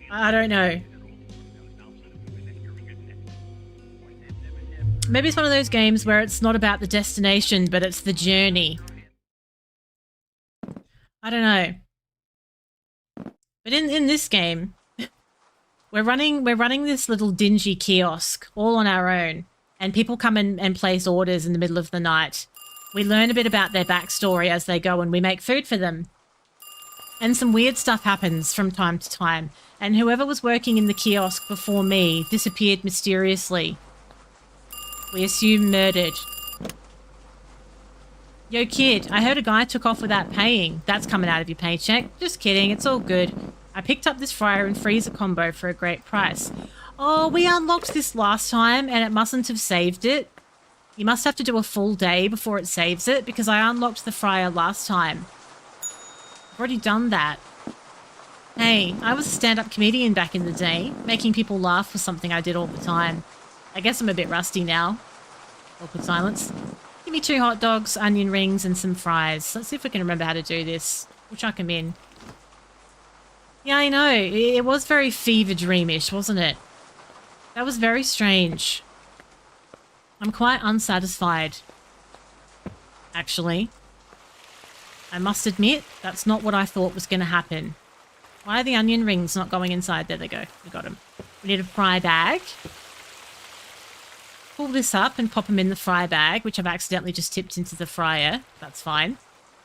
I don't know. Maybe it's one of those games where it's not about the destination, but it's the journey. I don't know. But in this game, we're running this little dingy kiosk all on our own. And people come in and place orders in the middle of the night. We learn a bit about their backstory as they go and we make food for them. And some weird stuff happens from time to time. And whoever was working in the kiosk before me disappeared mysteriously. We assume murdered. Yo kid, I heard a guy took off without paying. That's coming out of your paycheck. Just kidding, it's all good. I picked up this fryer and freezer combo for a great price. Oh, we unlocked this last time and it mustn't have saved it. You must have to do a full day before it saves it because I unlocked the fryer last time. I've already done that. Hey, I was a stand-up comedian back in the day. Making people laugh was something I did all the time. I guess I'm a bit rusty now. Awkward silence. Give me 2 hot dogs, onion rings, and some fries. Let's see if we can remember how to do this. We'll chuck them in. Yeah, I know. It was very fever dreamish, wasn't it? That was very strange. I'm quite unsatisfied, actually. I must admit, that's not what I thought was going to happen. Why are the onion rings not going inside? There they go. We got them. We need a fry bag. Pull this up and pop them in the fry bag, which I've accidentally just tipped into the fryer. That's fine.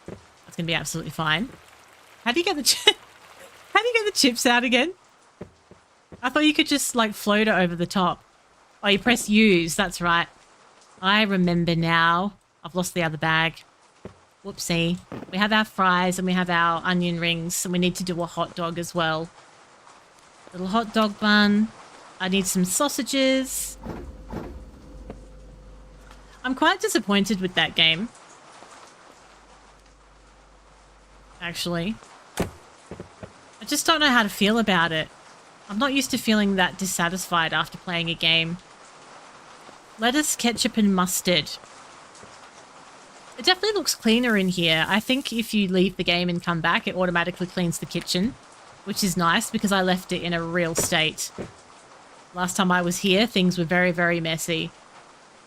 That's going to be absolutely fine. How do you get the how do you get the chips out again? I thought you could just, like, float it over the top. Oh, you press use. That's right. I remember now. I've lost the other bag. Whoopsie. We have our fries and we have our onion rings and we need to do a hot dog as well. Little hot dog bun. I need some sausages. I'm quite disappointed with that game. Actually. I just don't know how to feel about it. I'm not used to feeling that dissatisfied after playing a game. Lettuce, ketchup, and mustard. It definitely looks cleaner in here. I think if you leave the game and come back, it automatically cleans the kitchen, which is nice because I left it in a real state. Last time I was here, things were very, very messy.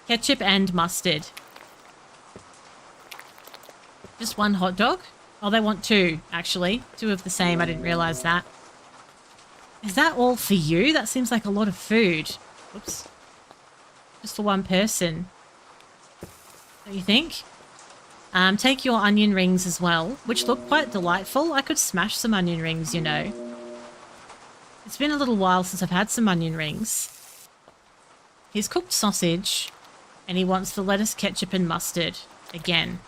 Ketchup and mustard. Just 1 hot dog? Oh, they want 2, actually. 2 of the same. I didn't realise that. Is that all for you? That seems like a lot of food. Whoops. Just for 1 person. Don't you think? Take your onion rings as well, which look quite delightful. I could smash some onion rings, you know. It's been a little while since I've had some onion rings. He's cooked sausage, and he wants the lettuce, ketchup, and mustard again.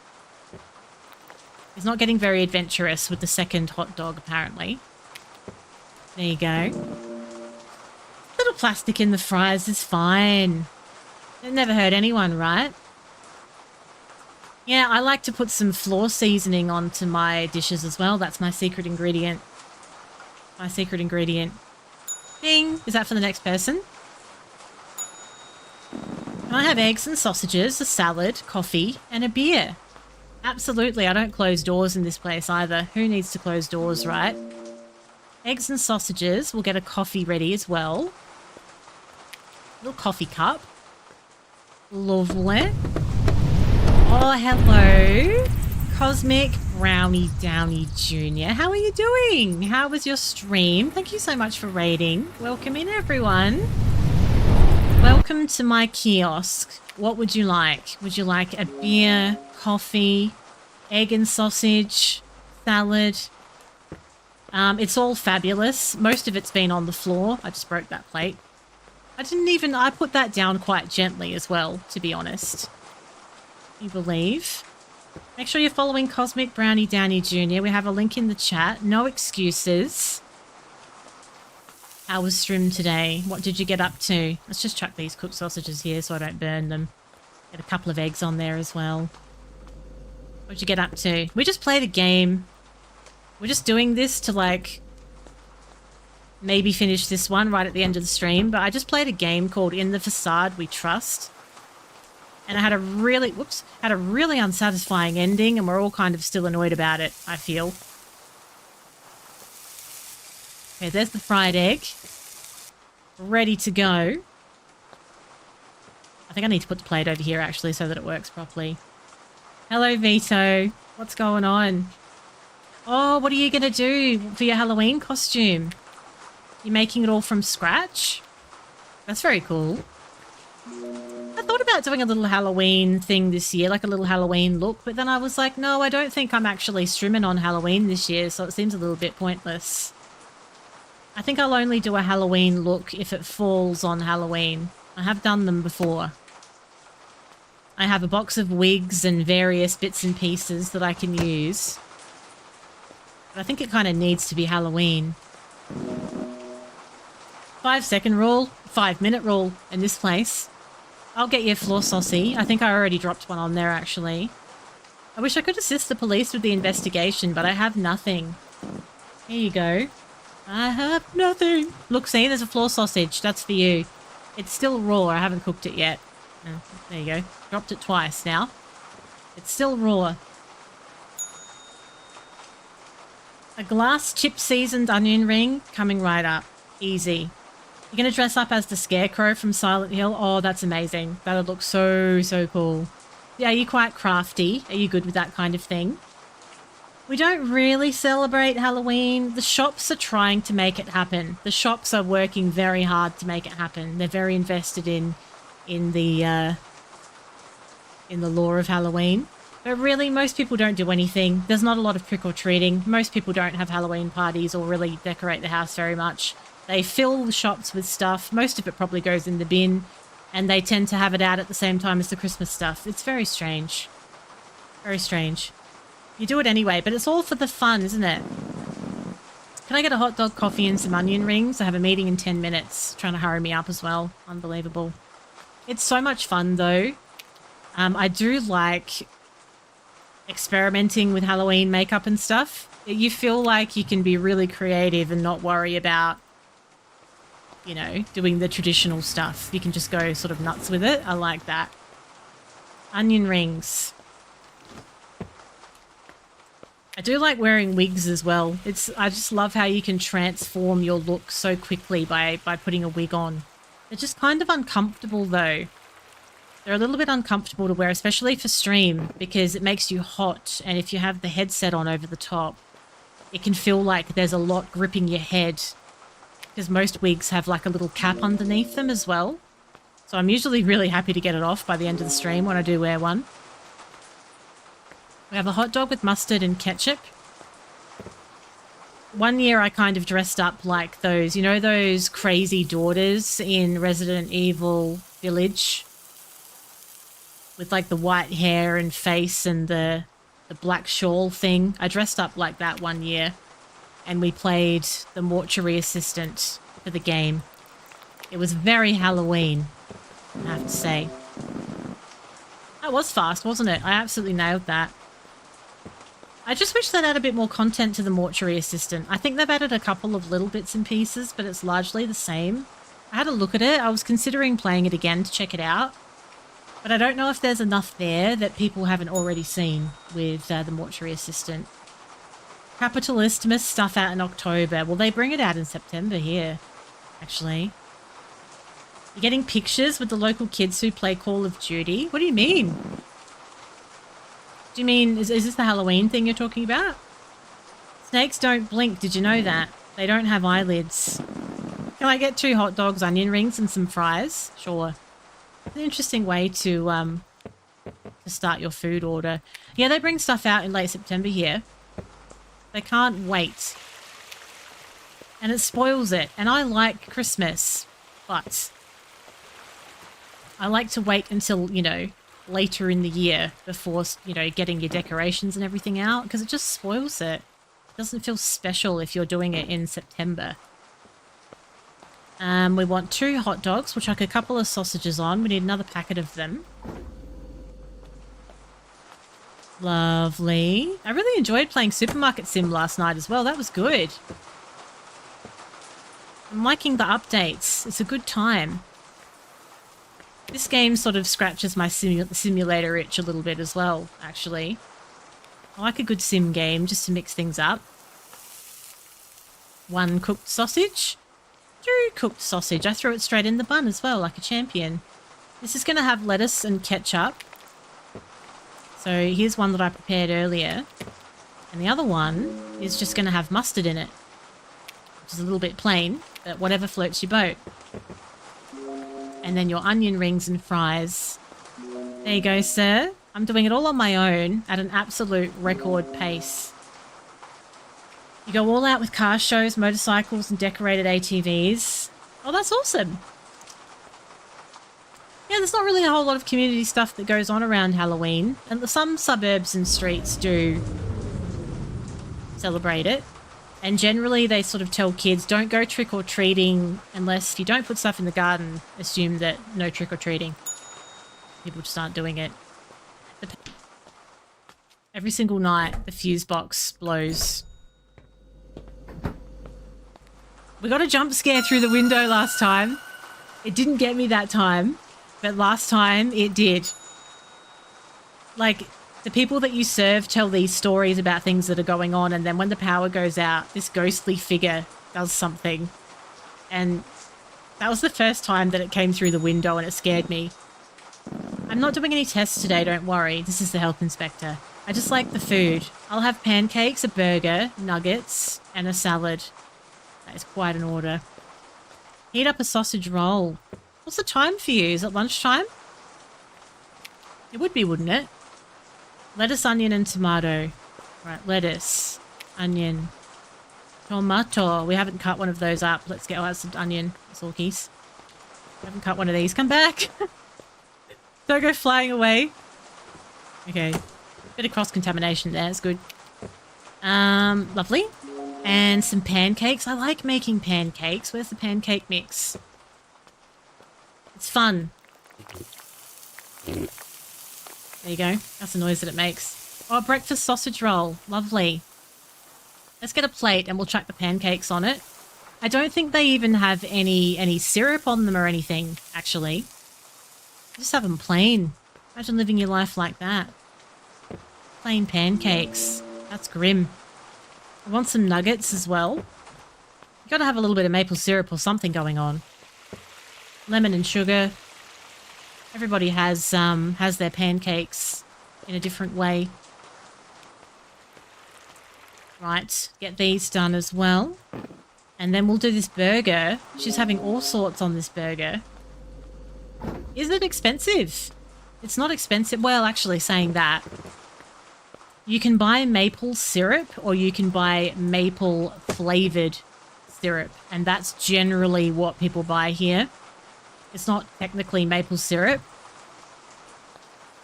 He's not getting very adventurous with the second hot dog, apparently. There you go. Little plastic in the fries is fine. It never hurt anyone, right? Yeah, I like to put some floor seasoning onto my dishes as well. That's my secret ingredient. My secret ingredient. Ding! Is that for the next person? Can I have eggs and sausages, a salad, coffee, and a beer? Absolutely, I don't close doors in this place either. Who needs to close doors, right? Eggs and sausages. We'll get a coffee ready as well. Little coffee cup. Lovely. Oh, hello. Cosmic Brownie Downey Jr. How are you doing? How was your stream? Thank you so much for raiding. Welcome in, everyone. Welcome to my kiosk. What would you like? Would you like a beer, coffee, egg and sausage, salad? It's all fabulous. Most of it's been on the floor. I just broke that plate. I put that down quite gently as well, to be honest. You believe? Make sure you're following Cosmic Brownie Downey Jr. We have a link in the chat. No excuses. How was stream today? What did you get up to? Let's just chuck these cooked sausages here so I don't burn them. Get a couple of eggs on there as well. What'd you get up to? We just played a game. We're just doing this to, like, maybe finish this one right at the end of the stream. But I just played a game called In the Facade We Trust. And I had a really, unsatisfying ending, and we're all kind of still annoyed about it, I feel. Okay, there's the fried egg. Ready to go. I think I need to put the plate over here, actually, so that it works properly. Hello, Vito. What's going on? Oh, what are you going to do for your Halloween costume? You're making it all from scratch? That's very cool. I thought about doing a little Halloween thing this year, like a little Halloween look, but then I was like, no, I don't think I'm actually streaming on Halloween this year, so it seems a little bit pointless. I think I'll only do a Halloween look if it falls on Halloween. I have done them before. I have a box of wigs and various bits and pieces that I can use. But I think it kind of needs to be Halloween. 5-second rule, 5-minute rule in this place. I'll get you a floor saucy. I think I already dropped one on there, actually. I wish I could assist the police with the investigation, but I have nothing. Here you go. I have nothing. Look, see, there's a floor sausage. That's for you. It's still raw. I haven't cooked it yet. There you go. Dropped it twice now. It's still raw. A glass chip seasoned onion ring coming right up. Easy. You're going to dress up as the Scarecrow from Silent Hill? Oh, that's amazing. That would look so, so cool. Yeah, are you quite crafty? Are you good with that kind of thing? We don't really celebrate Halloween. The shops are trying to make it happen. The shops are working very hard to make it happen. They're very invested in the lore of Halloween. But really, most people don't do anything. There's not a lot of trick-or-treating. Most people don't have Halloween parties or really decorate the house very much. They fill the shops with stuff. Most of it probably goes in the bin. And they tend to have it out at the same time as the Christmas stuff. It's very strange. Very strange. You do it anyway, but it's all for the fun, isn't it? Can I get a hot dog, coffee, and some onion rings? I have a meeting in 10 minutes. Trying to hurry me up as well. Unbelievable. It's so much fun, though. I do like experimenting with Halloween makeup and stuff. You feel like you can be really creative and not worry about, you know, doing the traditional stuff. You can just go sort of nuts with it. I like that. Onion rings. I do like wearing wigs as well. I just love how you can transform your look so quickly by putting a wig on. They're just kind of uncomfortable though. They're a little bit uncomfortable to wear, especially for stream, because it makes you hot, and if you have the headset on over the top, it can feel like there's a lot gripping your head, because most wigs have like a little cap underneath them as well. So I'm usually really happy to get it off by the end of the stream when I do wear one. We have a hot dog with mustard and ketchup. One year I kind of dressed up like those, you know, those crazy daughters in Resident Evil Village? With like the white hair and face and the black shawl thing. I dressed up like that one year. And we played the mortuary assistant for the game. It was very Halloween, I have to say. That was fast, wasn't it? I absolutely nailed that. I just wish they'd add a bit more content to the mortuary assistant. I think they've added a couple of little bits and pieces, but it's largely the same. I had a look at it. I was considering playing it again to check it out. But I don't know if there's enough there that people haven't already seen with the mortuary assistant. Capitalismus stuff out in October. Well, they bring it out in September here, actually. You're getting pictures with the local kids who play Call of Duty? What do you mean? Do you mean, is this the Halloween thing you're talking about? Snakes don't blink, did you know that? They don't have eyelids. Can I get 2 hot dogs, onion rings, and some fries? Sure. It's an interesting way to start your food order. Yeah, they bring stuff out in late September here. They can't wait. And it spoils it. And I like Christmas, but I like to wait until, you know, later in the year before, you know, getting your decorations and everything out, because it just spoils it. It doesn't feel special if you're doing it in September. We want 2 hot dogs. We'll chuck a couple of sausages on. We need another packet of them. Lovely. I really enjoyed playing Supermarket Sim last night as well. That was good. I'm liking the updates. It's a good time. This game sort of scratches my simulator itch a little bit as well, actually. I like a good sim game just to mix things up. 1 cooked sausage. 2 cooked sausage. I threw it straight in the bun as well, like a champion. This is going to have lettuce and ketchup. So here's one that I prepared earlier. And the other one is just going to have mustard in it. Which is a little bit plain, but whatever floats your boat. And then your onion rings and fries. There you go, sir. I'm doing it all on my own at an absolute record pace. You go all out with car shows, motorcycles, and decorated ATVs. Oh, that's awesome. Yeah, there's not really a whole lot of community stuff that goes on around Halloween. And some suburbs and streets do celebrate it. And generally they sort of tell kids, don't go trick-or-treating unless you don't put stuff in the garden. Assume that no trick-or-treating. People just aren't doing it. Every single night, the fuse box blows. We got a jump scare through the window last time. It didn't get me that time, but last time it did. Like, the people that you serve tell these stories about things that are going on, and then when the power goes out, this ghostly figure does something. And that was the first time that it came through the window and it scared me. I'm not doing any tests today, don't worry. This is the health inspector. I just like the food. I'll have pancakes, a burger, nuggets, and a salad. That is quite an order. Heat up a sausage roll. What's the time for you? Is it lunchtime? It would be, wouldn't it? Lettuce, onion, and tomato. Right, lettuce, onion, tomato. We haven't cut one of those up. Let's get... Oh, that's an onion. Sulkies. We haven't cut one of these. Come back! Don't go flying away. Okay. Bit of cross-contamination there. It's good. Lovely. And some pancakes. I like making pancakes. Where's the pancake mix? It's fun. There you go. That's the noise that it makes. Oh, breakfast sausage roll. Lovely. Let's get a plate and we'll chuck the pancakes on it. I don't think they even have any syrup on them or anything, actually. Just have them plain. Imagine living your life like that. Plain pancakes. That's grim. I want some nuggets as well. You gotta have a little bit of maple syrup or something going on. Lemon and sugar. Everybody has their pancakes in a different way. Right, get these done as well. And then we'll do this burger. She's having all sorts on this burger. Is it expensive? It's not expensive. Well, actually saying that. You can buy maple syrup or you can buy maple flavoured syrup. And that's generally what people buy here. It's not technically maple syrup.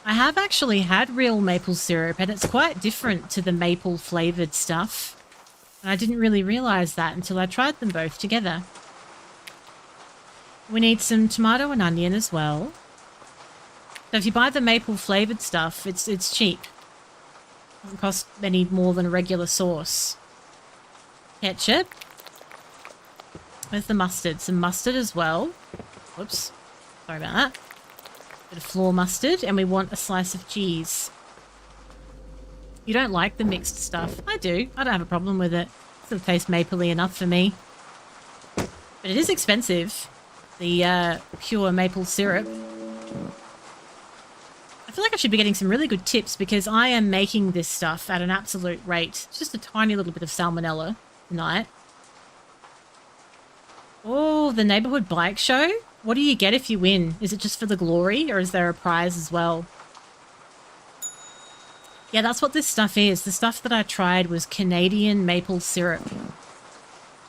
I have actually had real maple syrup and it's quite different to the maple flavoured stuff. And I didn't really realise that until I tried them both together. We need some tomato and onion as well. So if you buy the maple flavoured stuff, it's cheap. It doesn't cost any more than a regular sauce. Ketchup. Where's the mustard? Some mustard as well. Whoops. Sorry about that. Bit of floor mustard, and we want a slice of cheese. You don't like the mixed stuff? I do. I don't have a problem with it. It still tastes mapley enough for me. But it is expensive. The pure maple syrup. I feel like I should be getting some really good tips because I am making this stuff at an absolute rate. It's just a tiny little bit of salmonella tonight. Oh, the neighborhood bike show? What do you get if you win? Is it just for the glory or is there a prize as well? Yeah, that's what this stuff is. The stuff that I tried was Canadian maple syrup.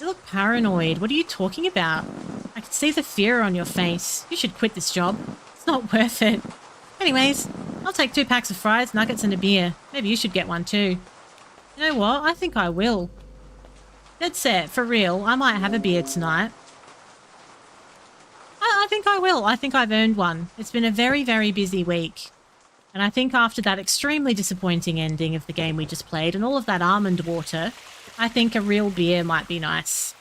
You look paranoid. What are you talking about? I can see the fear on your face. You should quit this job. It's not worth it. Anyways, I'll take 2 packs of fries, nuggets, and a beer. Maybe you should get one too. You know what? I think I will. Dead set, for real. I might have a beer tonight. I think I will. I think I've earned one. It's been a very, very busy week. And I think after that extremely disappointing ending of the game we just played and all of that almond water, I think a real beer might be nice.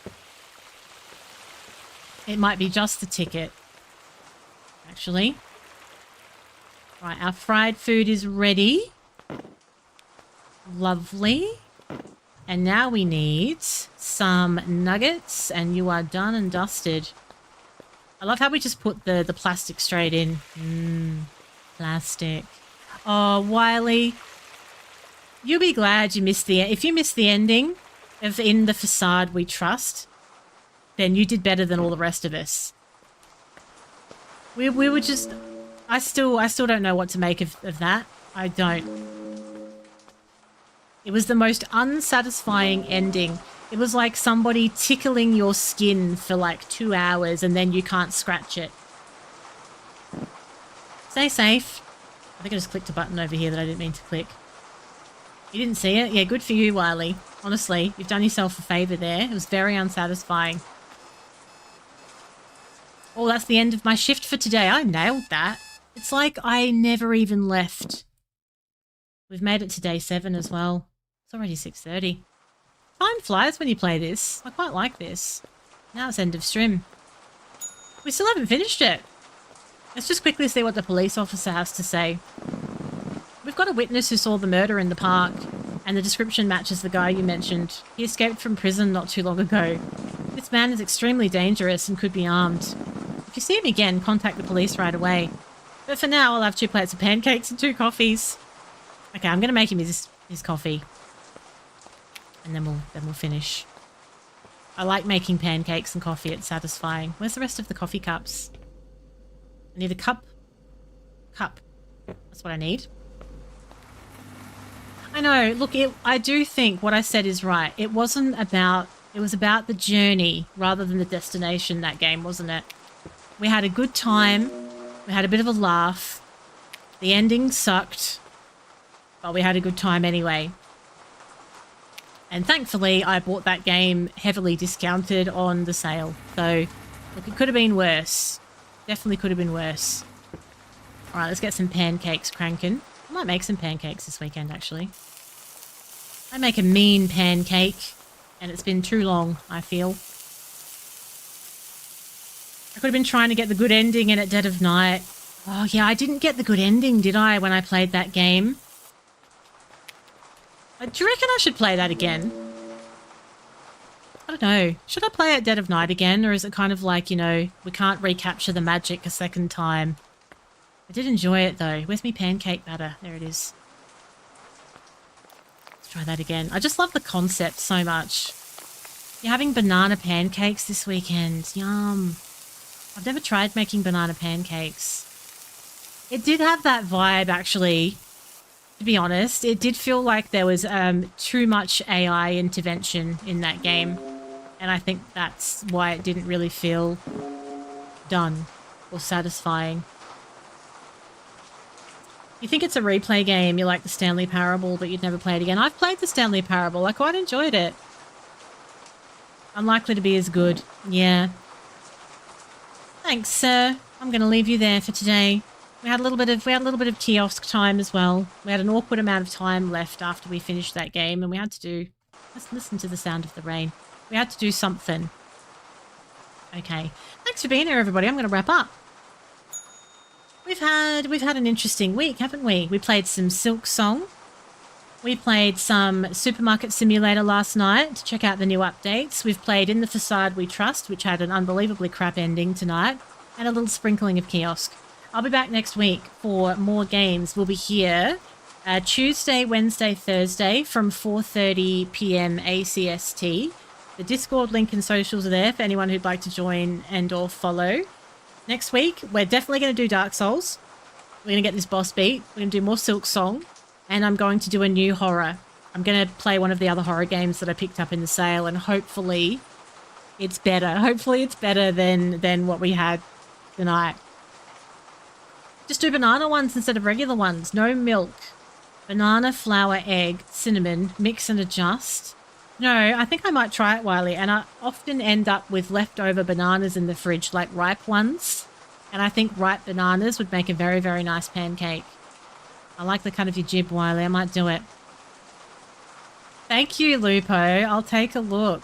It might be just the ticket. Actually. Right, our fried food is ready. Lovely. And now we need some nuggets, and you are done and dusted. I love how we just put the plastic straight in. Plastic. Oh, Wiley. You'll be glad you missed if you missed the ending of In the Facade We Trust, then you did better than all the rest of us. We were just... I still don't know what to make of that. I don't. It was the most unsatisfying ending. It was like somebody tickling your skin for like 2 hours and then you can't scratch it. Stay safe. I think I just clicked a button over here that I didn't mean to click. You didn't see it? Yeah, good for you, Wiley. Honestly, you've done yourself a favour there. It was very unsatisfying. Oh, that's the end of my shift for today. I nailed that. It's like I never even left. We've made it to day 7 as well. It's already 6:30. Time flies when you play this. I quite like this. Now it's end of stream. We still haven't finished it. Let's just quickly see what the police officer has to say. We've got a witness who saw the murder in the park, and the description matches the guy you mentioned. He escaped from prison not too long ago. This man is extremely dangerous and could be armed. If you see him again, contact the police right away. But for now, I'll have 2 plates of pancakes and 2 coffees. Okay, I'm going to make him his coffee. And then we'll finish. I like making pancakes and coffee. It's satisfying. Where's the rest of the coffee cups? I need a cup. Cup. That's what I need. I know. Look, I do think what I said is right. It was about the journey rather than the destination, that game, wasn't it? We had a good time. We had a bit of a laugh. The ending sucked. But we had a good time anyway. And thankfully, I bought that game heavily discounted on the sale. So, look, it could have been worse. Definitely could have been worse. Alright, let's get some pancakes cranking. I might make some pancakes this weekend, actually. I make a mean pancake. And it's been too long, I feel. I could have been trying to get the good ending in at dead of night. Oh, yeah, I didn't get the good ending, did I, when I played that game? Do you reckon I should play that again? I don't know. Should I play at dead of night again? Or is it kind of like, you know, we can't recapture the magic a second time? I did enjoy it, though. Where's me pancake batter? There it is. Let's try that again. I just love the concept so much. You're having banana pancakes this weekend. Yum. I've never tried making banana pancakes. It did have that vibe, actually. To be honest, it did feel like there was too much AI intervention in that game. And I think that's why it didn't really feel done or satisfying. You think it's a replay game, you like the Stanley Parable, but you'd never play it again. I've played the Stanley Parable. I quite enjoyed it. Unlikely to be as good. Yeah. Thanks, sir. I'm going to leave you there for today. We had a little bit of kiosk time as well. We had an awkward amount of time left after we finished that game, and we had to do... Let's listen to the sound of the rain. We had to do something. Okay. Thanks for being here, everybody. I'm going to wrap up. We've had an interesting week, haven't we? We played some Silk Song. We played some Supermarket Simulator last night to check out the new updates. We've played In the Facade We Trust, which had an unbelievably crap ending tonight, and a little sprinkling of Kiosk. I'll be back next week for more games. We'll be here Tuesday, Wednesday, Thursday from 4:30 p.m. ACST. The Discord link and socials are there for anyone who'd like to join and or follow. Next week, we're definitely going to do Dark Souls. We're going to get this boss beat. We're going to do more Silk Song. And I'm going to do a new horror. I'm going to play one of the other horror games that I picked up in the sale, and hopefully it's better. Hopefully it's better than what we had tonight. Just do banana ones instead of regular ones. No milk. Banana, flour, egg, cinnamon, mix and adjust. No, I think I might try it, Wiley. And I often end up with leftover bananas in the fridge, like ripe ones. And I think ripe bananas would make a very, very nice pancake. I like the cut of your jib, Wiley. I might do it. Thank you, Lupo. I'll take a look.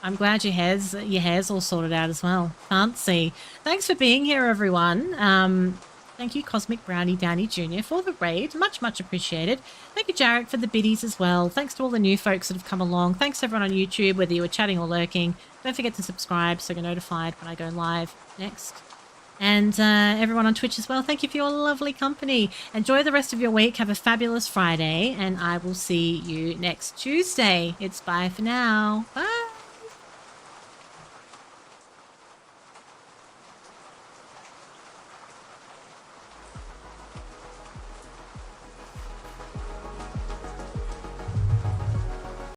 I'm glad your hair's all sorted out as well. Fancy. Thanks for being here, everyone. Thank you, Cosmic Brownie Downey Jr. for the raid. Much, much appreciated. Thank you, Jarek, for the biddies as well. Thanks to all the new folks that have come along. Thanks to everyone on YouTube, whether you were chatting or lurking. Don't forget to subscribe so you're notified when I go live next. And everyone on Twitch as well, thank you for your lovely company. Enjoy the rest of your week. Have a fabulous Friday. And I will see you next Tuesday. It's bye for now. Bye.